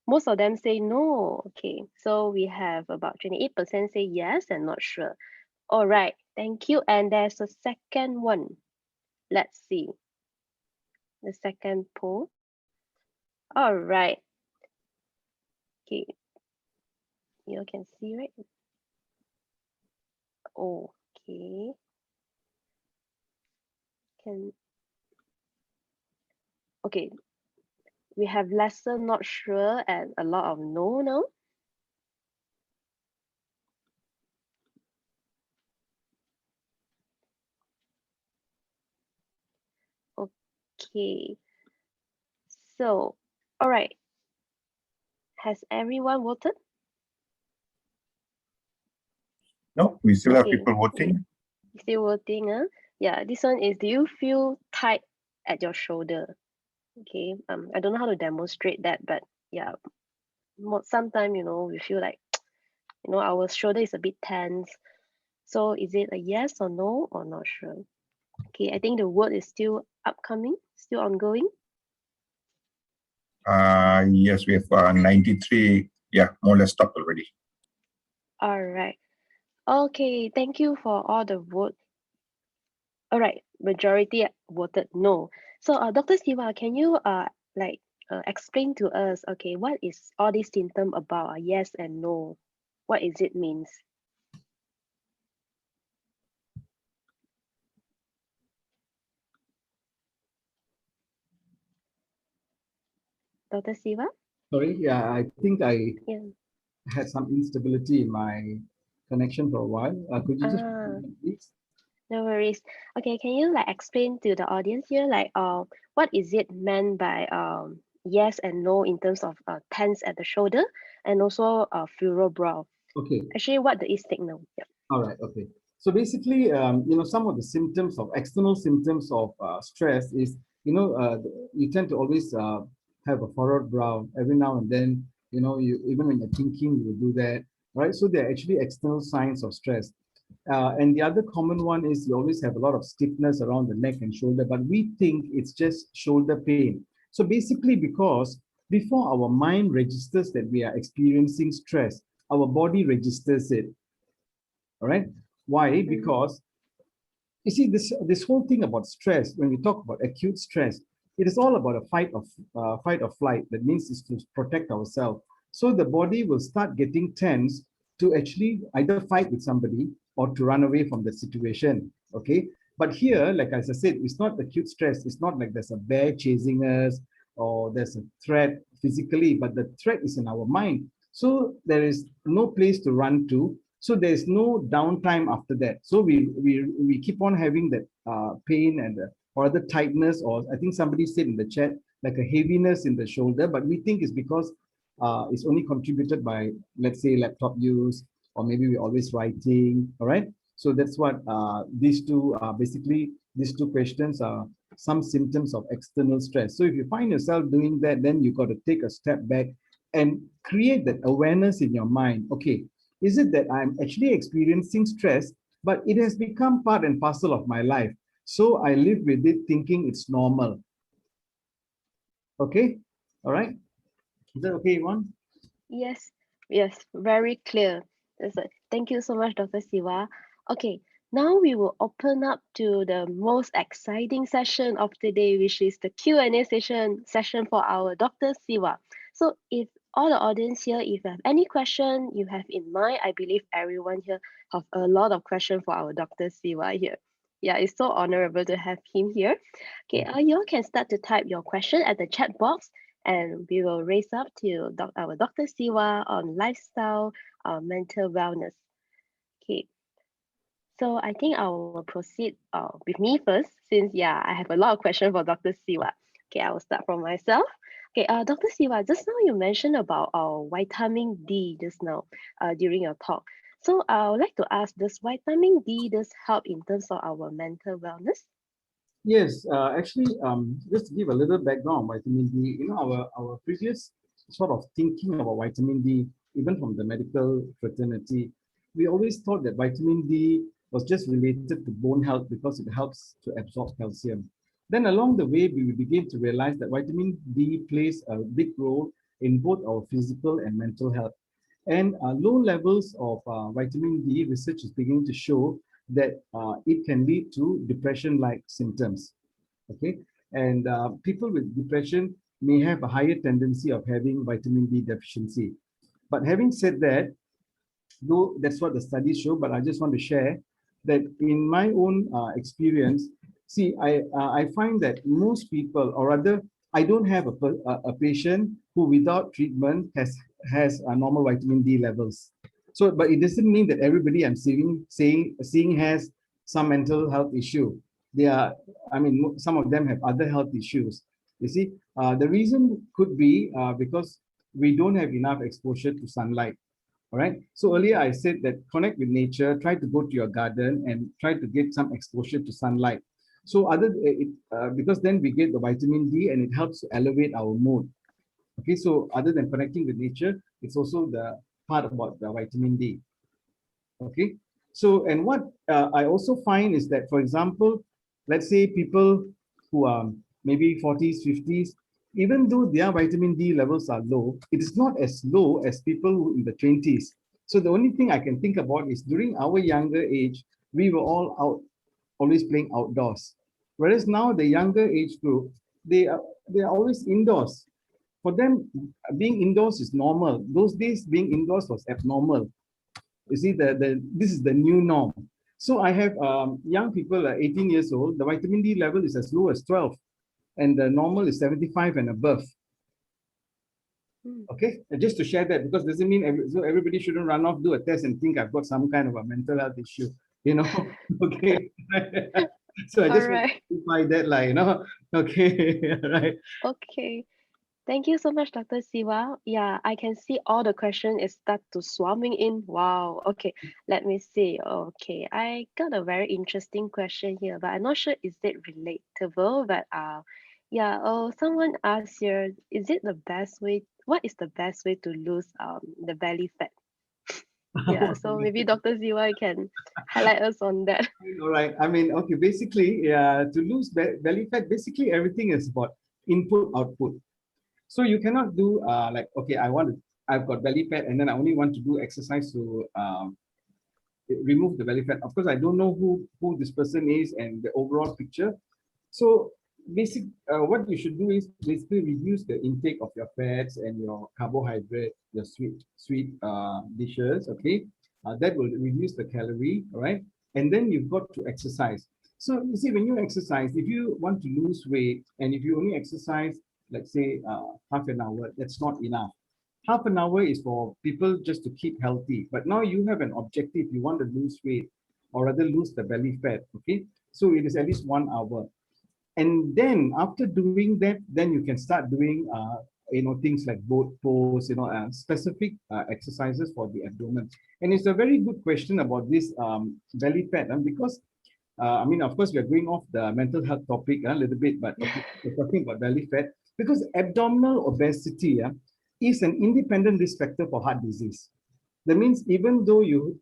most of them say no. Okay, so we have about 28% say yes and not sure. All right, thank you. And there's a second one. Let's see the second poll. All right. Okay, you can see, right? Okay. Can okay. We have lesser not sure and a lot of no now. Okay. So, all right. Has everyone voted? No, we still have Okay. people voting. Still voting, yeah, this one is, do you feel tight at your shoulder? Okay, I don't know how to demonstrate that, but yeah, sometimes, we feel like, our shoulder is a bit tense. So is it a yes or no or not sure? Okay, I think the word is still upcoming, still ongoing. Yes, we have 93. Yeah, more or less stopped already. All right. Okay, thank you for all the vote. All right, majority voted no. So, Dr. Siva, can you explain to us, okay, what is all these symptom about? Yes and no. What is it means? Dr. Siva? Sorry, yeah, I think I Yeah. had some instability in my connection for a while. Could you just repeat, please? No worries. Okay, can you explain to the audience here, what is it meant by yes and no in terms of tense at the shoulder and also furrow brow? Okay. Actually, what the signal? Yeah. All right. Okay. So basically, some of the symptoms of external symptoms of stress is, you tend to always have a furrowed brow every now and then. You even when you're thinking, you will do that, right? So they're actually external signs of stress. And the other common one is you always have a lot of stiffness around the neck and shoulder, but we think it's just shoulder pain. So basically, because before our mind registers that we are experiencing stress, our body registers it. All right. Why? Because you see this whole thing about stress. When we talk about acute stress, it is all about a fight or flight. That means is to protect ourselves. So the body will start getting tense to actually either fight with somebody or to run away from the situation. Okay. But here, like as I said, it's not acute stress. It's not like there's a bear chasing us or there's a threat physically, but the threat is in our mind. So there is no place to run to. So there's no downtime after that. So we keep on having that pain and or the tightness, or I think somebody said in the chat, like a heaviness in the shoulder, but we think it's because it's only contributed by, let's say, laptop use, or maybe we're always writing. All right. So that's what these two basically, these two questions are some symptoms of external stress. So if you find yourself doing that, then you got to take a step back and create that awareness in your mind. Okay, is it that I'm actually experiencing stress, but it has become part and parcel of my life? So I live with it thinking it's normal. Okay, all right. Is that okay, Yvonne? Yes, yes, very clear. Thank you so much, Dr. Siva. Okay, now we will open up to the most exciting session of the day, which is the Q&A session for our Dr. Siva. So if all the audience here, if you have any question you have in mind, I believe everyone here have a lot of questions for our Dr. Siva here. Yeah, it's so honorable to have him here. Okay, you all can start to type your question at the chat box, and we will raise up to our Dr. Siva on lifestyle, mental wellness. Okay, so I think I will proceed with me first, since yeah, I have a lot of questions for Dr. Siva. Okay, I will start from myself. Okay, Dr. Siva, just now you mentioned about vitamin D just now during your talk. So I would like to ask, does vitamin D does help in terms of our mental wellness? Yes, actually, just to give a little background on vitamin D, our previous sort of thinking about vitamin D, even from the medical fraternity, we always thought that vitamin D was just related to bone health because it helps to absorb calcium. Then along the way, we begin to realize that vitamin D plays a big role in both our physical and mental health. And low levels of vitamin D, research is beginning to show that it can lead to depression-like symptoms. Okay, and people with depression may have a higher tendency of having vitamin D deficiency. But having said that, though that's what the studies show, but I just want to share that in my own experience, see, I find that most people, or rather, I don't have a patient who without treatment has a normal vitamin D levels. So, but it doesn't mean that everybody I'm seeing has some mental health issue. They are, I mean, some of them have other health issues. You see, the reason could be because we don't have enough exposure to sunlight. All right. So earlier I said that connect with nature, try to go to your garden and try to get some exposure to sunlight. So because then we get the vitamin D and it helps to elevate our mood. Okay. So other than connecting with nature, it's also the part about the vitamin D. Okay. So, and what I also find is that, for example, let's say people who are maybe 40s, 50s, even though their vitamin D levels are low, it is not as low as people who in the 20s. So the only thing I can think about is during our younger age, we were all out, always playing outdoors. Whereas now the younger age group, they are always indoors. For them, being indoors is normal. Those days, being indoors was abnormal. You see, this is the new norm. So I have young people, 18 years old, the vitamin D level is as low as 12, and the normal is 75 and above. Okay, and just to share that, because doesn't mean so everybody shouldn't run off, do a test and think I've got some kind of a mental health issue, you know. Okay. So I just want to clarify that, like, you know. Okay, right. Okay. Thank you so much, Dr. Siva. Yeah, I can see all the questions is start to swarming in. Wow. Okay, let me see. Okay, I got a very interesting question here, but I'm not sure is it relatable. But yeah. Someone asked here, is it the best way? What is the best way to lose the belly fat? Yeah. So maybe Dr. Siva can highlight us on that. All right. I mean, okay. Basically, to lose belly fat, basically everything is about input output. So you cannot do like, okay, I've got belly fat and then I only want to do exercise to remove the belly fat. Of course, I don't know who this person is and the overall picture. So what you should do is basically reduce the intake of your fats and your carbohydrate, your sweet dishes. Okay, that will reduce the calorie. All right, and then you've got to exercise. So you see, when you exercise, if you want to lose weight and if you only exercise, let's say half an hour, that's not enough. Half an hour is for people just to keep healthy. But now you have an objective, you want to lose weight or rather lose the belly fat. Okay, so it is at least 1 hour. And then after doing that, then you can start doing things like boat pose, specific exercises for the abdomen. And it's a very good question about this belly fat, because I mean, of course, we are going off the mental health topic a little bit, but okay, we're talking about belly fat because abdominal obesity is an independent risk factor for heart disease. That means even though you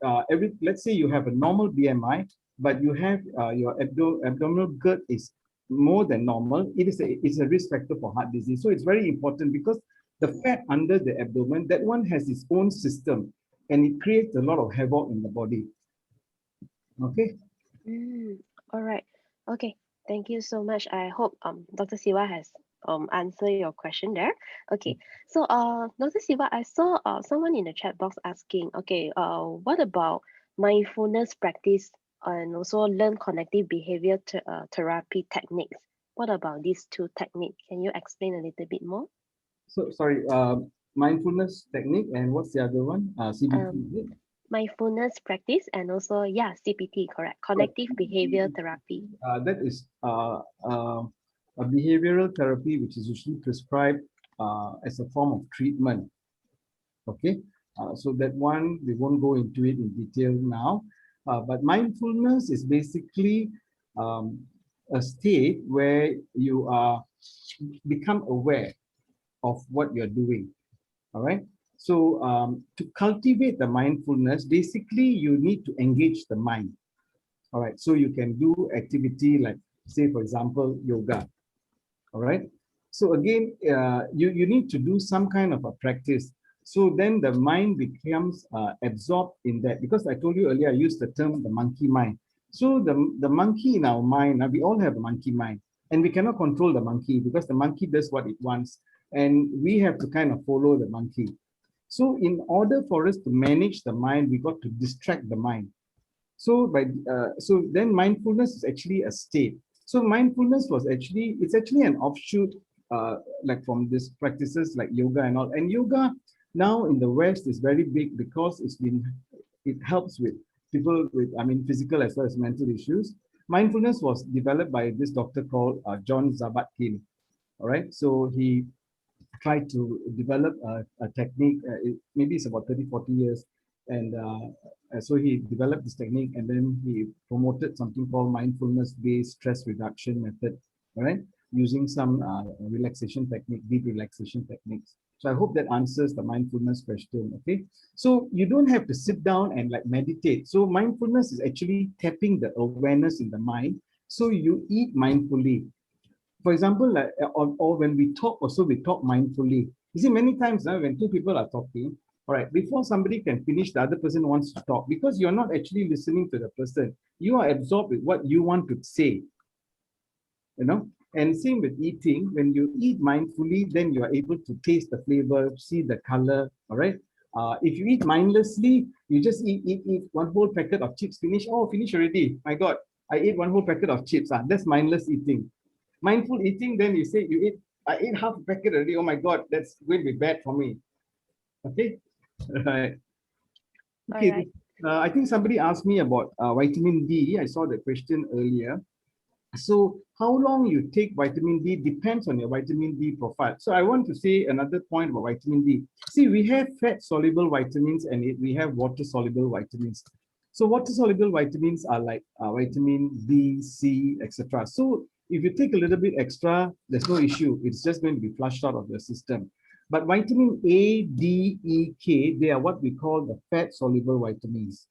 let's say you have a normal BMI, but you have your abdominal girth is more than normal, it's a risk factor for heart disease. So it's very important because the fat under the abdomen, that one has its own system and it creates a lot of havoc in the body. Okay. All right. Okay. Thank you so much. I hope Dr. Siva has answered your question there. Okay. So Dr. Siva, I saw someone in the chat box asking, okay, what about mindfulness practice and also learn connective behavior therapy techniques? What about these two techniques? Can you explain a little bit more? So sorry, mindfulness technique and what's the other one? CBT, is it? Mindfulness practice and also, yeah, CPT, correct. Connective behavior therapy. That is a behavioral therapy which is usually prescribed as a form of treatment. Okay, so that one, we won't go into it in detail now, but mindfulness is basically a state where you are become aware of what you're doing. All right. So to cultivate the mindfulness, basically you need to engage the mind. All right. So you can do activity like, say, for example, yoga. All right. So again, you need to do some kind of a practice. So then the mind becomes absorbed in that, because I told you earlier, I used the term the monkey mind. So the monkey in our mind, we all have a monkey mind, and we cannot control the monkey because the monkey does what it wants, and we have to kind of follow the monkey. So in order for us to manage the mind, we got to distract the mind. So so then mindfulness is actually a state. So mindfulness it's actually an offshoot like from these practices like yoga and all. And yoga now in the West is very big because it helps with people with, physical as well as mental issues. Mindfulness was developed by this doctor called John Kabat-Zinn. All right, so he tried to develop a technique, maybe it's about 30, 40 years. And so he developed this technique, and then he promoted something called mindfulness-based stress reduction method, all right, using some relaxation technique, deep relaxation techniques. So I hope that answers the mindfulness question, okay? So you don't have to sit down and like meditate. So mindfulness is actually tapping the awareness in the mind. So you eat mindfully. For example, like, or when we talk also, we talk mindfully. You see, many times when two people are talking, all right, before somebody can finish, the other person wants to talk because you're not actually listening to the person. You are absorbed with what you want to say, you know? And same with eating. When you eat mindfully, then you are able to taste the flavor, see the color, all right? If you eat mindlessly, you just eat one whole packet of chips, finish already. My God, I ate one whole packet of chips. That's mindless eating. Mindful eating, then you say I ate half a packet already. Oh my God, that's going to be bad for me. Okay, right. Okay, All right. I think somebody asked me about vitamin D. I saw the question earlier. So how long you take vitamin D depends on your vitamin D profile. So I want to say another point about vitamin D. See, we have fat-soluble vitamins and we have water-soluble vitamins. So water-soluble vitamins are like vitamin B, C, etc. So if you take a little bit extra, there's no issue. It's just going to be flushed out of your system. But vitamin A, D, E, K, they are what we call the fat-soluble vitamins.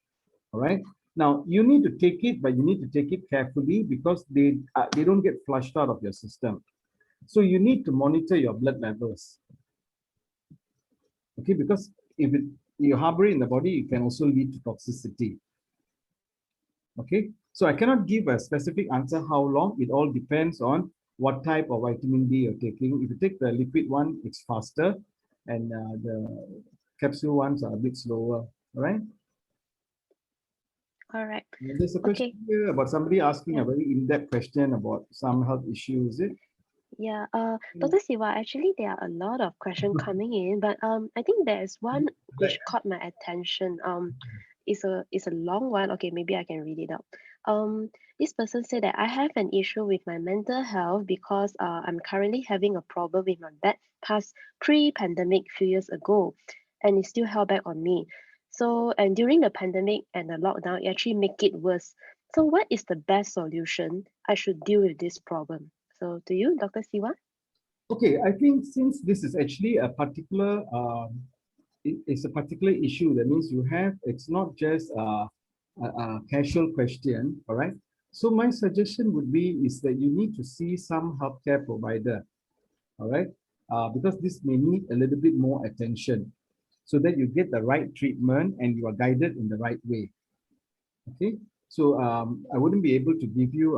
All right. Now you need to take it, but you need to take it carefully because they don't get flushed out of your system. So you need to monitor your blood levels. Okay, because if you harbor it in the body, it can also lead to toxicity. Okay, so I cannot give a specific answer how long. It all depends on what type of vitamin D you're taking. If you take the liquid one, it's faster, and the capsule ones are a bit slower. All right. All right. There's a question here about somebody asking a very in-depth question about some health issue, is it? Yeah, Dr. Siva, actually there are a lot of questions coming in, but I think there's one which caught my attention. It's a long one. Okay, maybe I can read it out. This person said that I have an issue with my mental health because I'm currently having a problem with my bed past pre-pandemic few years ago, and it's still held back on me. So, and during the pandemic and the lockdown, it actually make it worse. So what is the best solution I should deal with this problem? So to you, Dr. Siva? Okay, I think since this is actually a particular, it's a particular issue, that means it's not just a casual question, all right? So my suggestion would be is that you need to see some healthcare provider, all right? Because this may need a little bit more attention so that you get the right treatment and you are guided in the right way. Okay, so I wouldn't be able to give you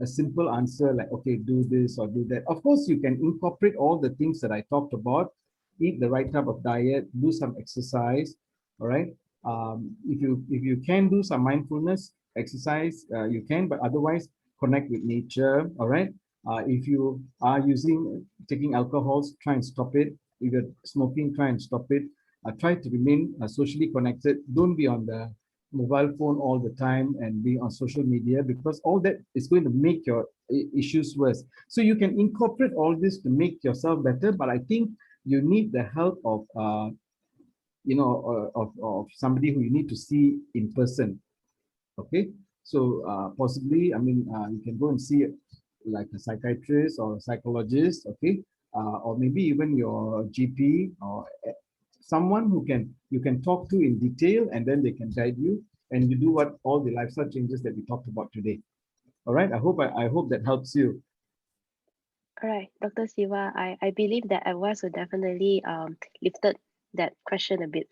a simple answer like, okay, do this or do that. Of course, you can incorporate all the things that I talked about, eat the right type of diet, do some exercise, all right? If you can do some mindfulness exercise, you can, but otherwise connect with nature, all right? If you are taking alcohols, try and stop it. If you're smoking, try and stop it. Try to remain socially connected. Don't be on the mobile phone all the time and be on social media, because all that is going to make your issues worse. So you can incorporate all this to make yourself better, but I think you need the help of of somebody who you need to see in person. Okay, so possibly, I mean, you can go and see like a psychiatrist or a psychologist, okay, or maybe even your GP or someone who you can talk to in detail, and then they can guide you and you do what all the lifestyle changes that we talked about today. All right, I hope that helps you. All right, Dr. Siva, I believe that advice will definitely lifted that question a bit.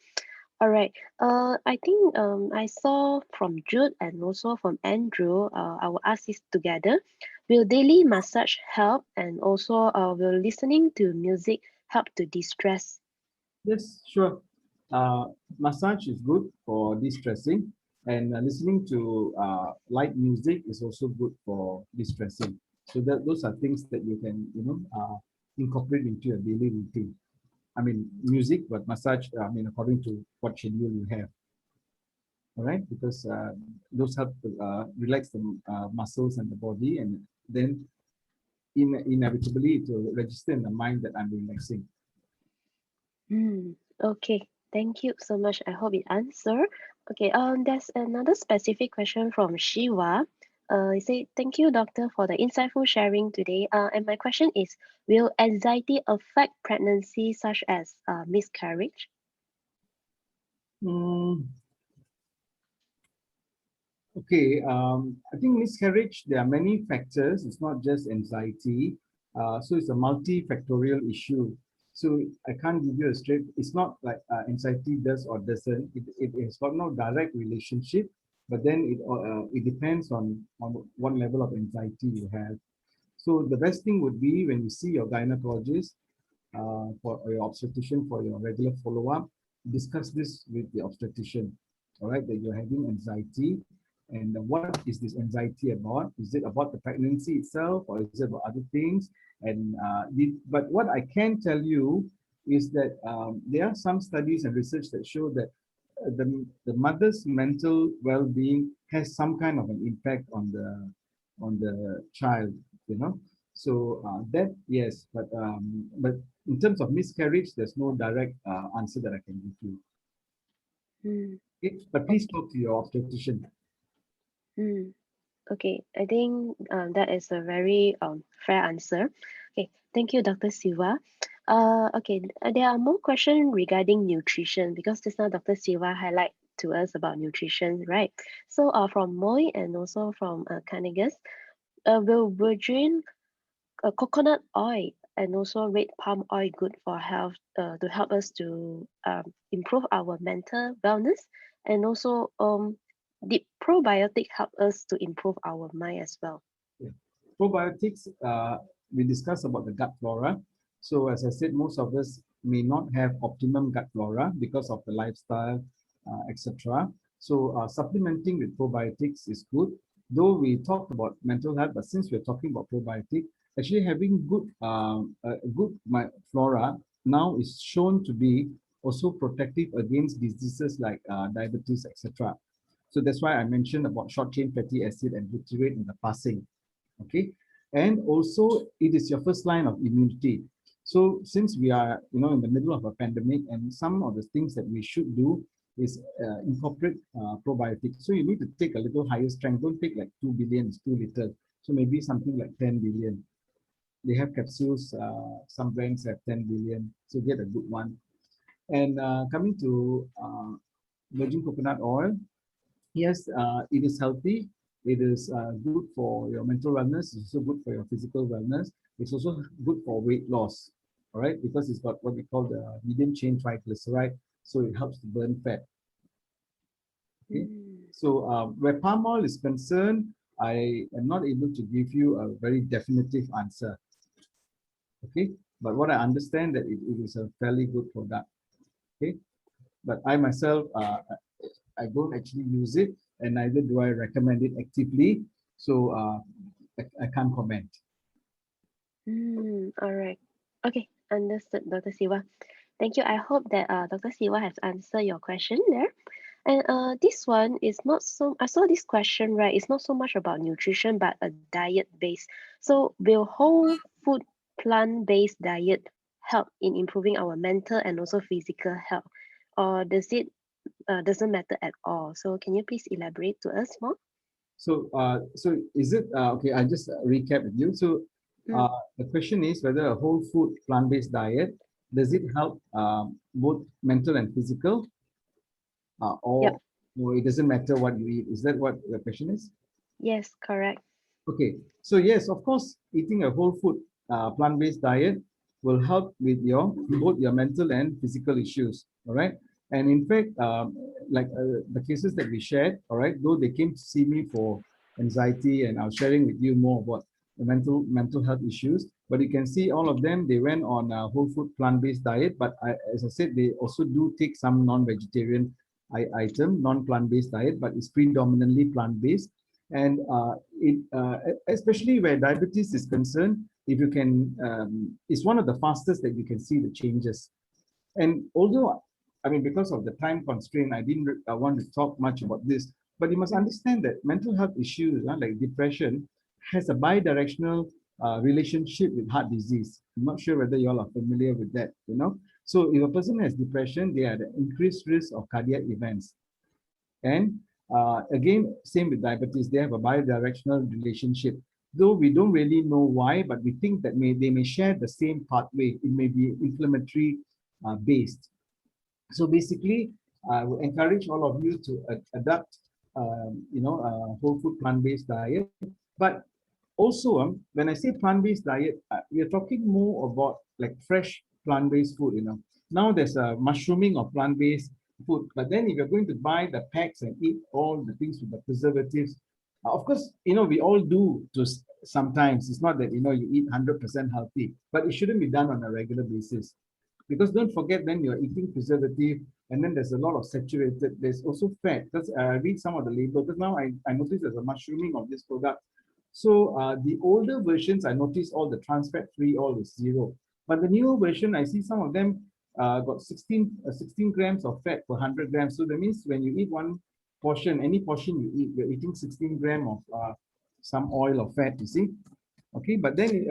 All right. I think I saw from Jude and also from Andrew. I will ask this together. Will daily massage help, and also will listening to music help to de-stress? Yes, sure. Massage is good for de-stressing, and listening to light music is also good for de-stressing. So those are things that you can, incorporate into your daily routine. I mean, music, but massage, I mean, according to what schedule you have. All right, because those help to relax the muscles and the body, and then inevitably it will register in the mind that I'm relaxing. Okay, thank you so much. I hope it answer. Okay, there's another specific question from Shiva. He say, thank you, doctor, for the insightful sharing today. And my question is, will anxiety affect pregnancy, such as miscarriage? Okay, I think miscarriage, there are many factors. It's not just anxiety. So it's a multifactorial issue. So I can't give you a straight, it's not like anxiety does or doesn't. It has got no direct relationship, but then it depends on what level of anxiety you have. So the best thing would be when you see your gynecologist for your obstetrician for your regular follow-up, discuss this with the obstetrician, all right, that you're having anxiety. And what is this anxiety about? Is it about the pregnancy itself, or is it about other things? And but what I can tell you is that there are some studies and research that show that the mother's mental well-being has some kind of an impact on the child, you know. So that, yes, but in terms of miscarriage, there's no direct answer that I can give you. Okay, but please talk to your obstetrician. Okay, I think that is a very fair answer. Okay, thank you, Dr. Siva. Okay, there are more questions regarding nutrition, because just now Dr. Siva highlight to us about nutrition, right? So from Moy and also from Carnegus, will virgin coconut oil and also red palm oil good for health, to help us to improve our mental wellness, and also did probiotic help us to improve our mind as well? Yeah. Probiotics, we discussed about the gut flora. So as I said, most of us may not have optimum gut flora because of the lifestyle, etc. So supplementing with probiotics is good. Though we talked about mental health, but since we're talking about probiotic, actually having good flora now is shown to be also protective against diseases like diabetes, etc. So that's why I mentioned about short chain fatty acid and butyrate in the passing. Okay, and also it is your first line of immunity. So since we are, in the middle of a pandemic, and some of the things that we should do is incorporate probiotics. So you need to take a little higher strength. Don't take like 2 billion, it's too little. So maybe something like 10 billion. They have capsules. Some brands have 10 billion. So get a good one. And coming to virgin coconut oil, yes, it is healthy. It is good for your mental wellness. It's also good for your physical wellness. It's also good for weight loss, all right? Because it's got what we call the medium chain triglyceride, so it helps to burn fat. Okay, so where palm oil is concerned, I am not able to give you a very definitive answer. Okay, but what I understand that it is a fairly good product. Okay, but I myself, I don't actually use it, and neither do I recommend it actively. So I can't comment. All right. Okay, understood, Dr. Siva. Thank you. I hope that Dr. Siva has answered your question there. And this one is not so, I saw this question, right? It's not so much about nutrition, but a diet base. So will whole food plant-based diet help in improving our mental and also physical health? Or does it doesn't matter at all? So can you please elaborate to us more? So so is it okay? I just recap with you. So the question is whether a whole food plant-based diet, does it help both mental and physical, Yep. or it doesn't matter what you eat? Is that what the question is? Yes, correct. Okay, so yes, of course, eating a whole food plant-based diet will help with your both your mental and physical issues. All right, and in fact, like the cases that we shared, all right, though they came to see me for anxiety, and I was sharing with you more about the mental health issues. But you can see all of them, they went on a whole food plant-based diet. But as I said, they also do take some non-vegetarian item, non-plant-based diet, but it's predominantly plant-based. And especially where diabetes is concerned, if you can, it's one of the fastest that you can see the changes. And although, I mean, because of the time constraint, I didn't want to talk much about this, but you must understand that mental health issues like depression has a bidirectional relationship with heart disease. I'm not sure whether you all are familiar with that, you know. So if a person has depression, they are at increased risk of cardiac events. And again, same with diabetes, they have a bidirectional relationship. Though we don't really know why, but we think that they may share the same pathway. It may be inflammatory based. So basically, I will encourage all of you to adapt, whole food plant-based diet. But also, when I say plant-based diet, we are talking more about like fresh plant-based food. You know, now there's a mushrooming of plant-based food, but then if you're going to buy the packs and eat all the things with the preservatives, of course, you know, we all do to sometimes. It's not that, you know, you eat 100% healthy, but it shouldn't be done on a regular basis. Because don't forget, then you're eating preservative, and then there's a lot of saturated, there's also fat. Because I read some of the label, because now I noticed there's a mushrooming of this product. So the older versions, I noticed all the trans fat free, all is 0. But the newer version, I see some of them got 16 grams of fat per 100 grams. So that means when you eat one portion, any portion you eat, you're eating 16 grams of some oil or fat, you see. Okay, but then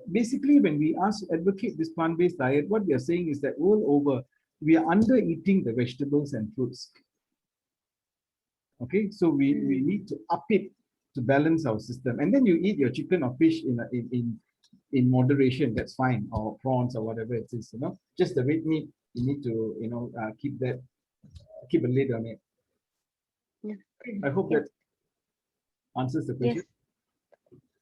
basically when we advocate this plant-based diet, what we are saying is that all over, we are under eating the vegetables and fruits. Okay, so we need to up it to balance our system. And then you eat your chicken or fish in moderation, that's fine, or prawns or whatever it is, you know. Just the red meat, you need to, you know, keep a lid on it. Yeah. I hope that answers the question. Yes.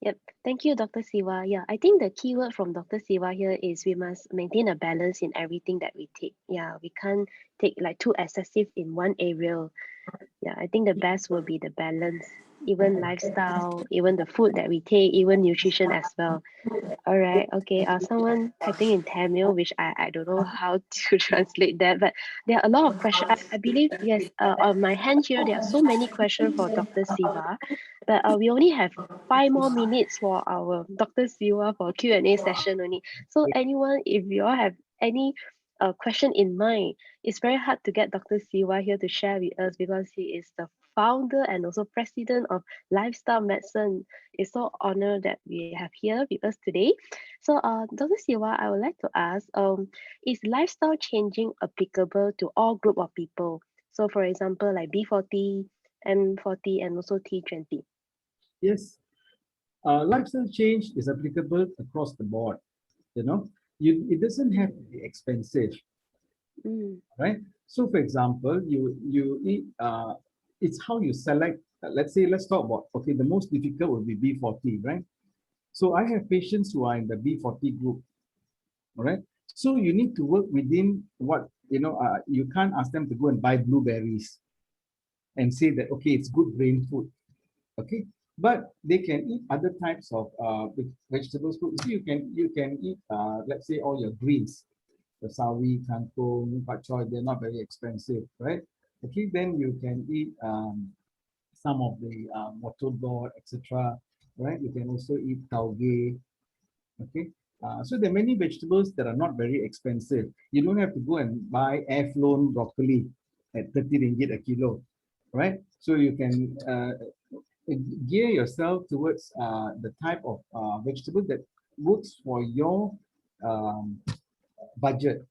Yep. Thank you, Dr. Siva. Yeah, I think the key word from Dr. Siva here is we must maintain a balance in everything that we take. Yeah, we can't take like too excessive in one area. Yeah, I think the best will be the balance, even lifestyle, even the food that we take, even nutrition as well. All right, okay. Someone typing in Tamil, which I don't know how to translate that, but there are a lot of questions. I believe, yes, on my hand here, there are so many questions for Dr. Siva, but we only have 5 more minutes for our Dr. Siva for Q&A session only. So anyone, if you all have any question in mind, it's very hard to get Dr. Siva here to share with us because he is the founder and also president of Lifestyle Medicine. It's so honored that we have here with us today. So Dr. Siva, I would like to ask, is lifestyle changing applicable to all group of people? So for example, like B40, M40, and also T20. Yes, lifestyle change is applicable across the board. You know, it doesn't have to be expensive, right? So, for example, you eat. It's how you select let's talk about, okay, the most difficult would be B40, right? So I have patients who are in the B40 group, all right? So you need to work within what, you can't ask them to go and buy blueberries and say that, okay, it's good brain food, okay? But they can eat other types of vegetables. So you can eat, let's say, all your greens, the sawi, kangkong, bak choy, they're not very expensive, right? Okay, then you can eat some of the wattle gourd, etc. Right? You can also eat tauge. Okay. So there are many vegetables that are not very expensive. You don't have to go and buy air-flown broccoli at 30 ringgit a kilo, right? So you can gear yourself towards the type of vegetable that works for your um, budget.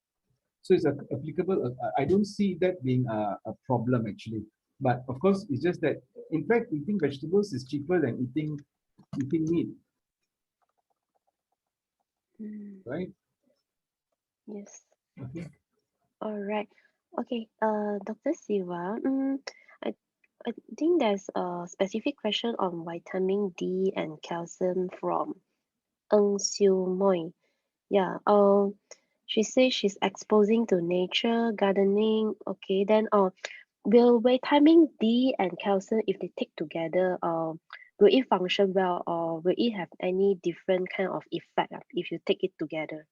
So it's applicable. I don't see that being a problem actually. But of course, it's just that, in fact, eating vegetables is cheaper than eating meat, Mm, right? yes. Okay. All right. Okay. Dr. Siva, I I think there's a specific question on vitamin D and calcium from Eng Siu Moi. Yeah. She says she's exposing to nature, gardening. Okay. Then, will vitamin D and calcium, if they take together, will it function well, or will it have any different kind of effect if you take it together?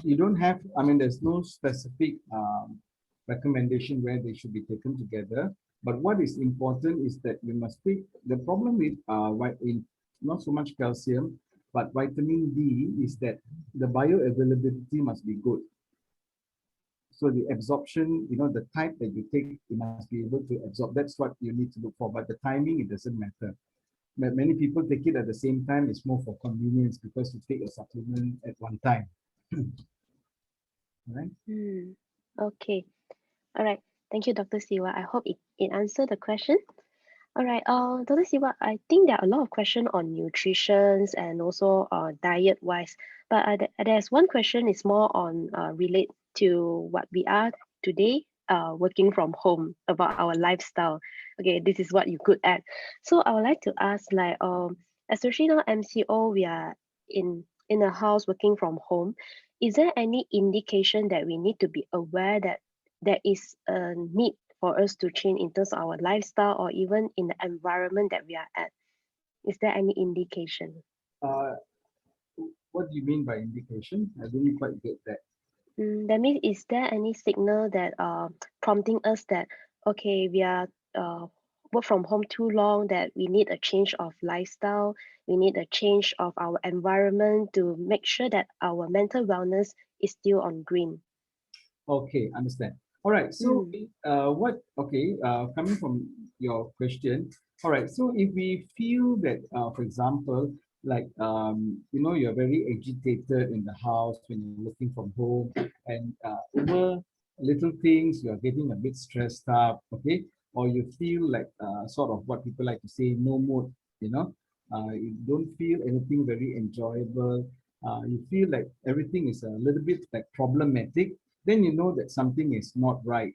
You don't have, I mean, there's no specific recommendation where they should be taken together. But what is important is that you must take the problem with not so much calcium, but vitamin D is that the bioavailability must be good. So the absorption, the type that you take, you must be able to absorb. That's what you need to look for. But the timing, it doesn't matter. But many people take it at the same time. It's more for convenience because you take a supplement at one time. Right? Okay. All right. Thank you, Dr. Siwa. I hope it answered the question. All right. Dr. Siwa, I think there are a lot of questions on nutrition and also diet wise. But there's one question is more on relate to what we are today, working from home, about our lifestyle. Okay, this is what you good at. So I would like to ask, like, especially now MCO, we are in a house working from home. Is there any indication that we need to be aware that there is a need for us to change in terms of our lifestyle or even in the environment that we are at? Is there any indication? Uh, what do you mean by indication? I didn't quite get that. That means, is there any signal that prompting us that, okay, we are work from home too long, that we need a change of lifestyle, we need a change of our environment to make sure that our mental wellness is still on green? Okay, understand. All right. So, Mm. coming from your question, all right. So, if we feel that, for example, like, you're very agitated in the house when you're working from home, and over little things, you're getting a bit stressed up, okay, or you feel like sort of what people like to say, no mood, you don't feel anything very enjoyable. You feel like everything is a little bit like problematic, then you know that something is not right,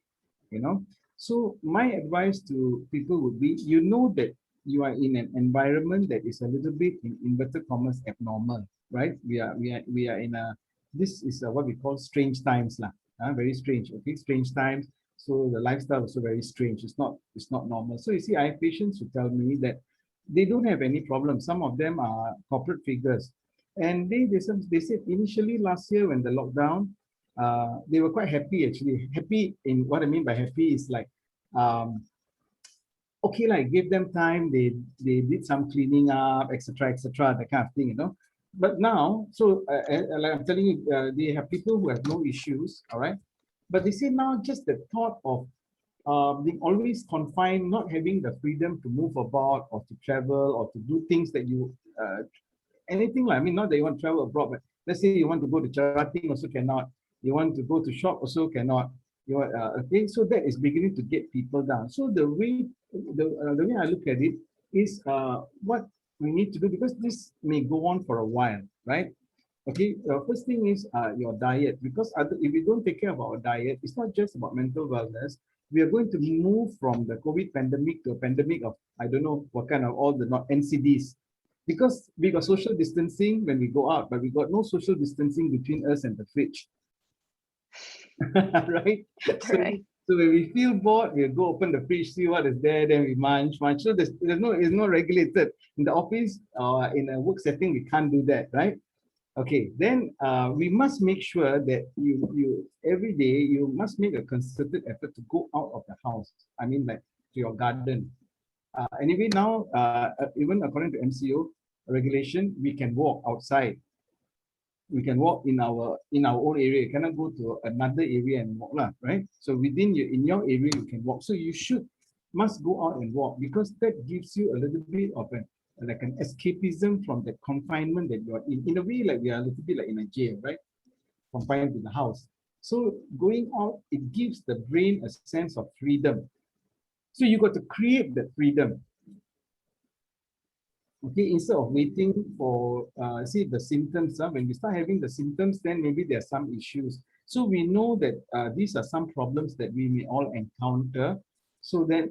you know. So my advice to people would be, that you are in an environment that is a little bit, in inverted commas, abnormal, right? We are in a, this is what we call strange times lah, very strange, okay, strange times. So the lifestyle is also very strange. It's not normal. So you see, I have patients who tell me that they don't have any problem. Some of them are corporate figures, and they said initially last year when the lockdown, they were quite happy actually. Happy, in what I mean by happy is like, okay, like give them time. They did some cleaning up, etc., that kind of thing, But now, so like I'm telling you, they have people who have no issues, all right. But they say now just the thought of being always confined, not having the freedom to move about or to travel or to do things that you anything like, I mean, not that you want to travel abroad, but let's say you want to go to Charating also cannot. You want to go to shop also cannot. You want, okay, so that is beginning to get people down. So the way I look at it is what we need to do, because this may go on for a while, right? Okay, first thing is your diet, because if we don't take care of our diet, it's not just about mental wellness. we are going to move from the COVID pandemic to a pandemic of, I don't know what kind of all the not NCDs, because we got social distancing when we go out, but we got no social distancing between us and the fridge. Right? Correct. So when we feel bored, we'll go open the fridge, see what is there, then we munch. So there's no, it's not regulated. In the office, in a work setting, we can't do that, right? Okay, then we must make sure that you every day you must make a concerted effort to go out of the house. I mean, like to your garden. Anyway, now even according to MCO regulation, we can walk outside. We can walk in our own area. You cannot go to another area and walk, lah, right? So within your area you can walk. So you must go out and walk, because that gives you a little bit of an escapism from the confinement that you are in. In a way, like we are a little bit like in a jail, right? Confined to the house. So going out, it gives the brain a sense of freedom. So you got to create that freedom. Okay, instead of waiting for see the symptoms, when we start having the symptoms, then maybe there are some issues. So we know that these are some problems that we may all encounter. So that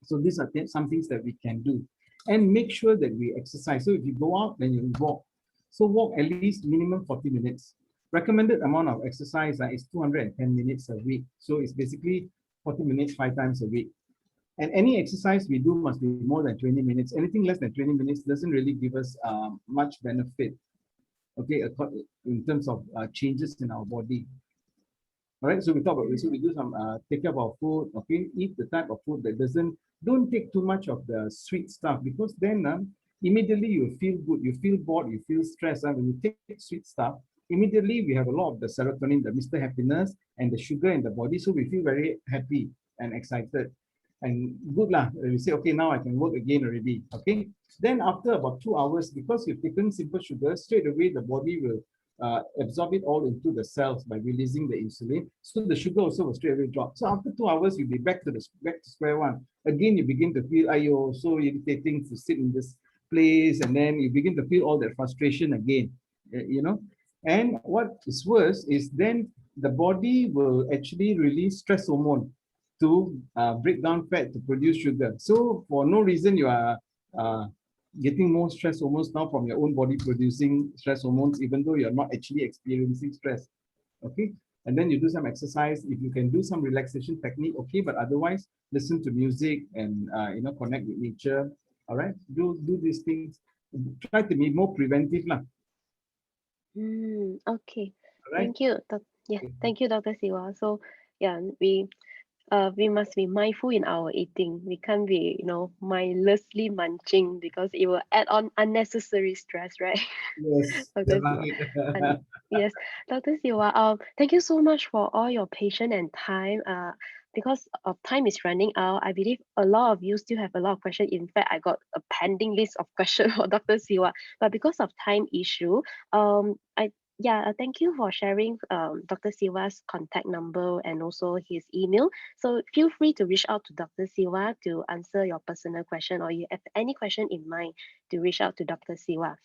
so these are some things that we can do, and make sure that we exercise. So if you go out, then you walk. So walk at least minimum 40 minutes. Recommended amount of exercise is 210 minutes a week. So it's basically 40 minutes 5 times a week. And any exercise we do must be more than 20 minutes. Anything less than 20 minutes doesn't really give us much benefit, okay, in terms of changes in our body. All right, so we talk about, so we do some take care of our food, okay, eat the type of food that don't take too much of the sweet stuff, because then immediately you feel good, you feel bored, you feel stressed. When you take sweet stuff, immediately we have a lot of the serotonin, the Mr. Happiness, and the sugar in the body, so we feel very happy and excited. And good lah, we say, okay, now I can work again already. Okay, then after about 2 hours, because you've taken simple sugar, straight away the body will absorb it all into the cells by releasing the insulin. So the sugar also will straight away drop. So after 2 hours, you'll be back to square one. Again, you begin to feel, ayo, so irritating to sit in this place, and then you begin to feel all that frustration again. You know, and what is worse is then the body will actually release stress hormone to break down fat to produce sugar. So for no reason you are getting more stress hormones now from your own body producing stress hormones, even though you're not actually experiencing stress. Okay, and then you do some exercise. If you can do some relaxation technique, okay, but otherwise listen to music and connect with nature. All right, do these things. Try to be more preventive lah. Okay. All right. Thank you. Thank you, Dr. Siwa. So yeah, we must be mindful in our eating. We can't be, mindlessly munching, because it will add on unnecessary stress, right? Yes. Dr. Siwa. Yes, Dr. Siwa, thank you so much for all your patience and time. Because of time is running out, I believe a lot of you still have a lot of questions. In fact, I got a pending list of questions for Dr. Siwa, but because of time issue, thank you for sharing Dr. Siwa's contact number and also his email. So feel free to reach out to Dr. Siwa to answer your personal question, or you have any question in mind to reach out to Dr. Siwa.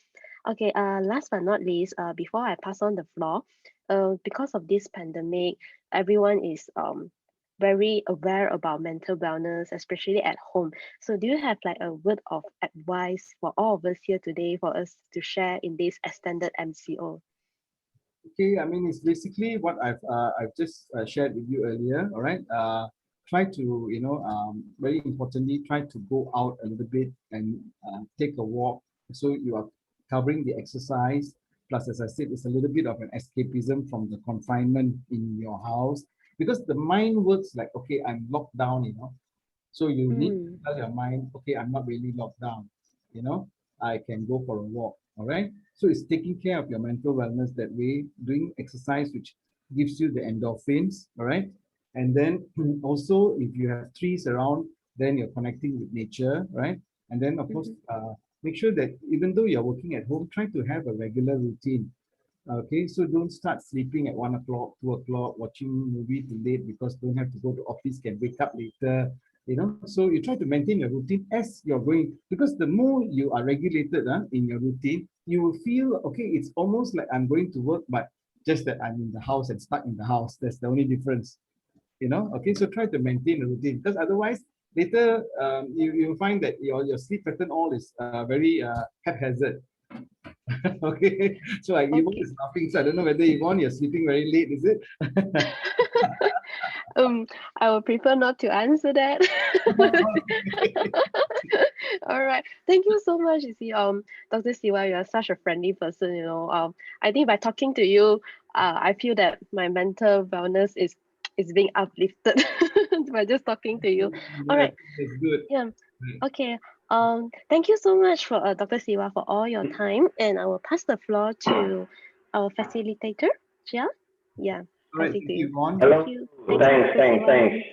Okay, last but not least, before I pass on the floor, because of this pandemic, everyone is very aware about mental wellness, especially at home. So do you have like a word of advice for all of us here today for us to share in this extended MCO? Okay, I mean, it's basically what I've just shared with you earlier. All right, try to very importantly, try to go out a little bit and take a walk. So you are covering the exercise. Plus, as I said, it's a little bit of an escapism from the confinement in your house, because the mind works like, okay, I'm locked down. So you need to tell your mind, okay, I'm not really locked down. I can go for a walk. All right. So it's taking care of your mental wellness that way, doing exercise, which gives you the endorphins. All right. And then also, if you have trees around, then you're connecting with nature. Right. And then, of course, make sure that even though you're working at home, try to have a regular routine. Okay. So don't start sleeping at 1 o'clock, 2 o'clock, watching movie too late, because don't have to go to office, can wake up later. So you try to maintain your routine as you're going, because the more you are regulated in your routine, you will feel, okay, it's almost like I'm going to work, but just that I'm in the house and stuck in the house. That's the only difference. Okay, so try to maintain a routine, because otherwise later you find that your sleep pattern all is very haphazard. Okay, so like Yvonne Okay. is laughing, so I don't know whether Yvonne, you're sleeping very late, is it? I would prefer not to answer that. All right. Thank you so much. You see, Dr. Siva, you are such a friendly person, I think by talking to you, I feel that my mental wellness is being uplifted by just talking to you. All right. That's good. Yeah. Okay. Thank you so much for Dr. Siva for all your time, and I will pass the floor to our facilitator, Jia. Yeah. All right, Passing thank to you, you. Yvonne. Thank you. Thank you, Dr. Siva. Thanks.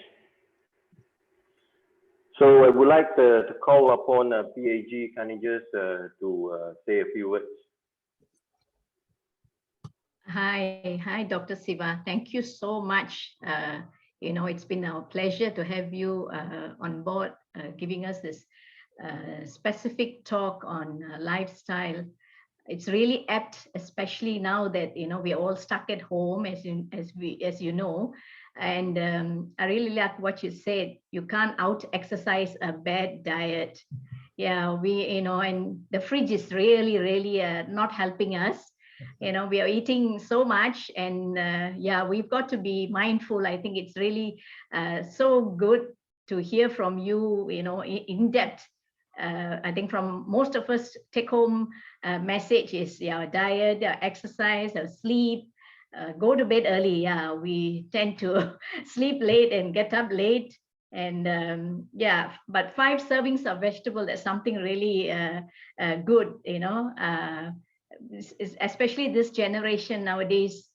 So I would like to call upon PAG Canigers to say a few words. Hi, Dr. Siva. Thank you so much. It's been our pleasure to have you on board, giving us this specific talk on lifestyle. It's really apt, especially now that we're all stuck at home, as you know. And I really like what you said. You can't out-exercise a bad diet. Yeah, and the fridge is really, really not helping us. We are eating so much, and we've got to be mindful. I think it's really so good to hear from you, in depth. I think from most of us, take home message is our diet, our exercise, our sleep, go to bed early. Yeah, we tend to sleep late and get up late. And but 5 servings of vegetable, that's something really good, especially this generation nowadays.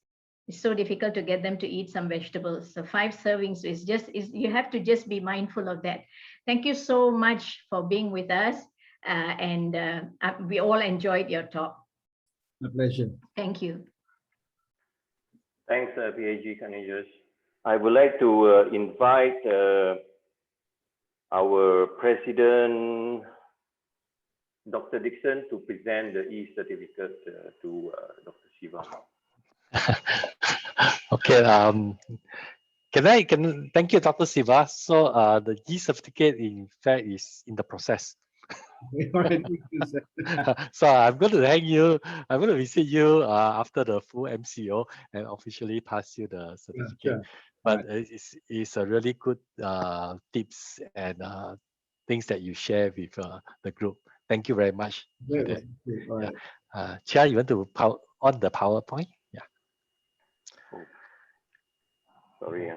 It's so difficult to get them to eat some vegetables. So 5 servings is you have to just be mindful of that. Thank you so much for being with us. And we all enjoyed your talk. My pleasure. Thank you. Thanks, PAG Canigers. I would like to invite our president, Dr. Dixon, to present the e-certificate to Dr. Siva. Okay. Thank you, Dr. Siva. So the e-certificate, in fact, is in the process. So I'm going to visit you after the full MCO and officially pass you the certificate. Sure. But it's a really good tips and things that you share with the group. Thank you very much. Yeah, For that. all right. Yeah. Chia, you want to on the PowerPoint? Yeah. Oh. Sorry.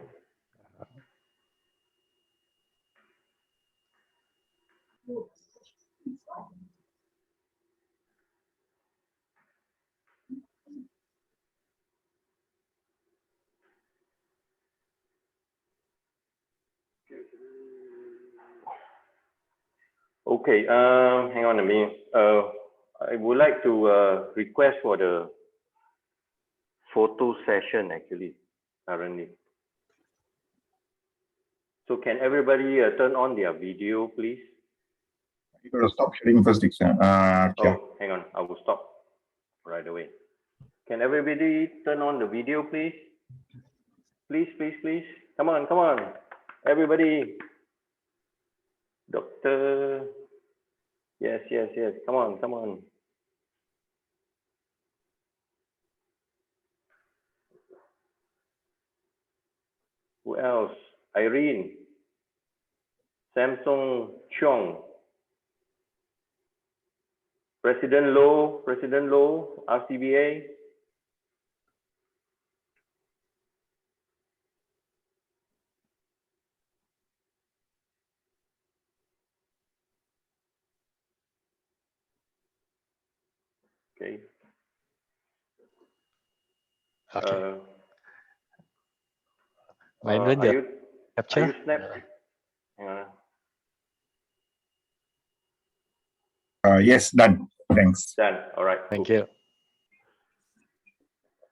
Okay, hang on a minute. I would like to request for the photo session actually, currently. So can everybody turn on their video, please? You got to stop sharing first, Dixon. Oh, hang on, I will stop right away. Can everybody turn on the video, please? Please. Come on. Everybody. Doctor. Yes. Come on. Who else? Irene. Samsung Chong. President Low, RCBA. Okay. Okay. Are you capture? snapped? Hang on. Yes, done. Thanks. Done. All right. Thank cool. you.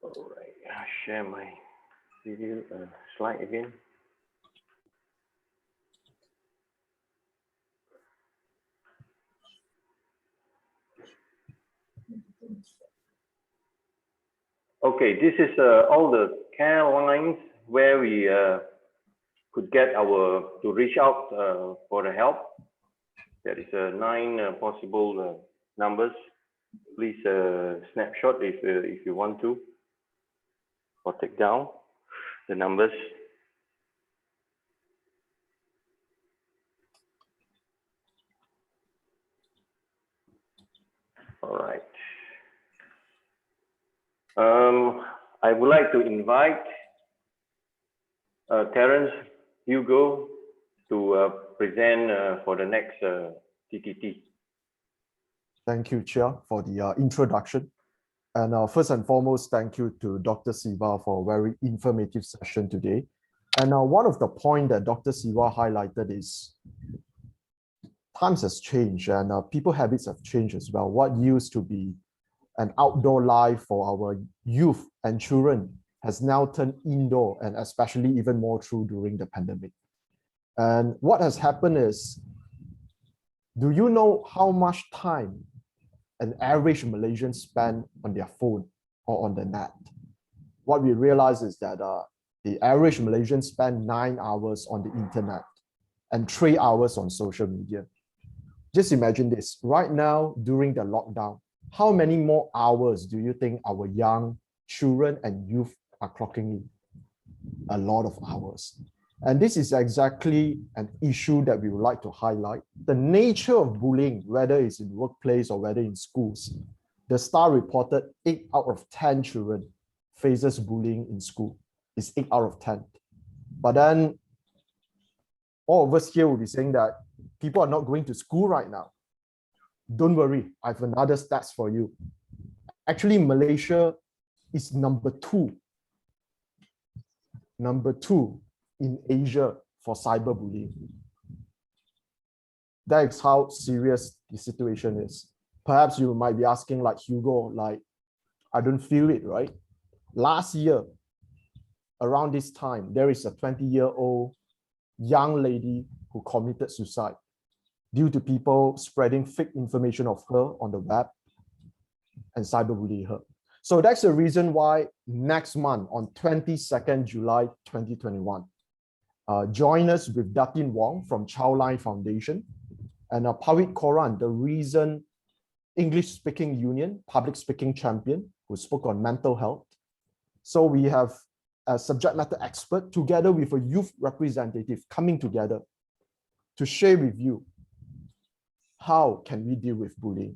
All right. I'll share my video slide again. Okay, this is all the care lines where we could get to reach out for the help. There is 9 possible numbers. Please snapshot if you want to, or take down the numbers. All right. I would like to invite Terence Hugo to present for the next TTT. Thank you, Chair, for the introduction. And first and foremost, thank you to Dr. Siva for a very informative session today. And one of the points that Dr. Siva highlighted is times has changed and people habits have changed as well. What used to be an outdoor life for our youth and children has now turned indoor, and especially even more true during the pandemic. And what has happened is, do you know how much time an average Malaysian spend on their phone or on the net? What we realize is that the average Malaysian spend 9 hours on the internet and 3 hours on social media. Just imagine this, right now during the lockdown, how many more hours do you think our young children and youth are clocking in? A lot of hours. And this is exactly an issue that we would like to highlight. The nature of bullying, whether it's in workplace or whether in schools. The Star reported 8 out of 10 children faces bullying in school. It's 8 out of 10. But then all of us here will be saying that people are not going to school right now. Don't worry, I have another stats for you. Actually, Malaysia is number 2 in Asia for cyberbullying. That is how serious the situation is. Perhaps you might be asking like Hugo, like, I don't feel it, right? Last year, around this time, there is a 20-year-old young lady who committed suicide due to people spreading fake information of her on the web and cyberbullying her. So that's the reason why next month on 22nd July 2021, join us with Datin Wong from Childline Foundation and Pawit Koran, the recent English-speaking union, public speaking champion who spoke on mental health. So we have a subject matter expert together with a youth representative coming together to share with you how can we deal with bullying.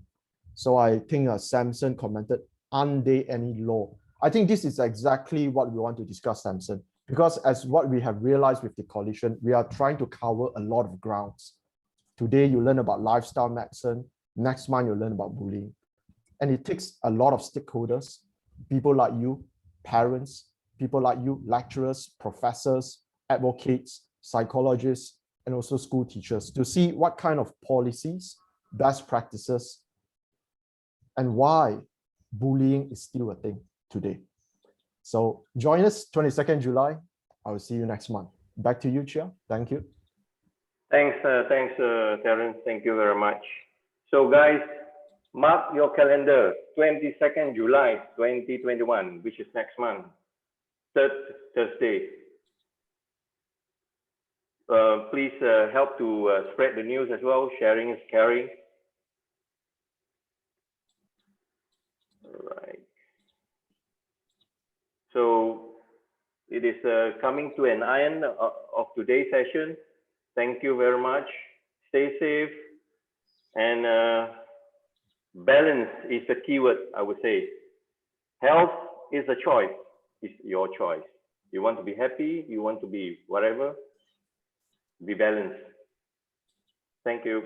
So I think Samson commented, aren't there any law? I think this is exactly what we want to discuss, Samson, because as what we have realized with the coalition, we are trying to cover a lot of grounds. Today, you learn about lifestyle medicine. Next month, you learn about bullying. And it takes a lot of stakeholders, people like you, parents, people like you, lecturers, professors, advocates, psychologists, and also school teachers to see what kind of policies, best practices, and why bullying is still a thing today. So join us 22nd July. I will see you next month. Back to you, Chia. Thank you. Thanks, Terence. Thank you very much. So guys, mark your calendar, 22nd July 2021, which is next month, third Thursday. Please help to spread the news as well. Sharing is caring. All right. So it is coming to an end of today's session. Thank you very much. Stay safe. And balance is the keyword, I would say. Health is a choice. It's your choice. You want to be happy, you want to be whatever, be balanced. Thank you.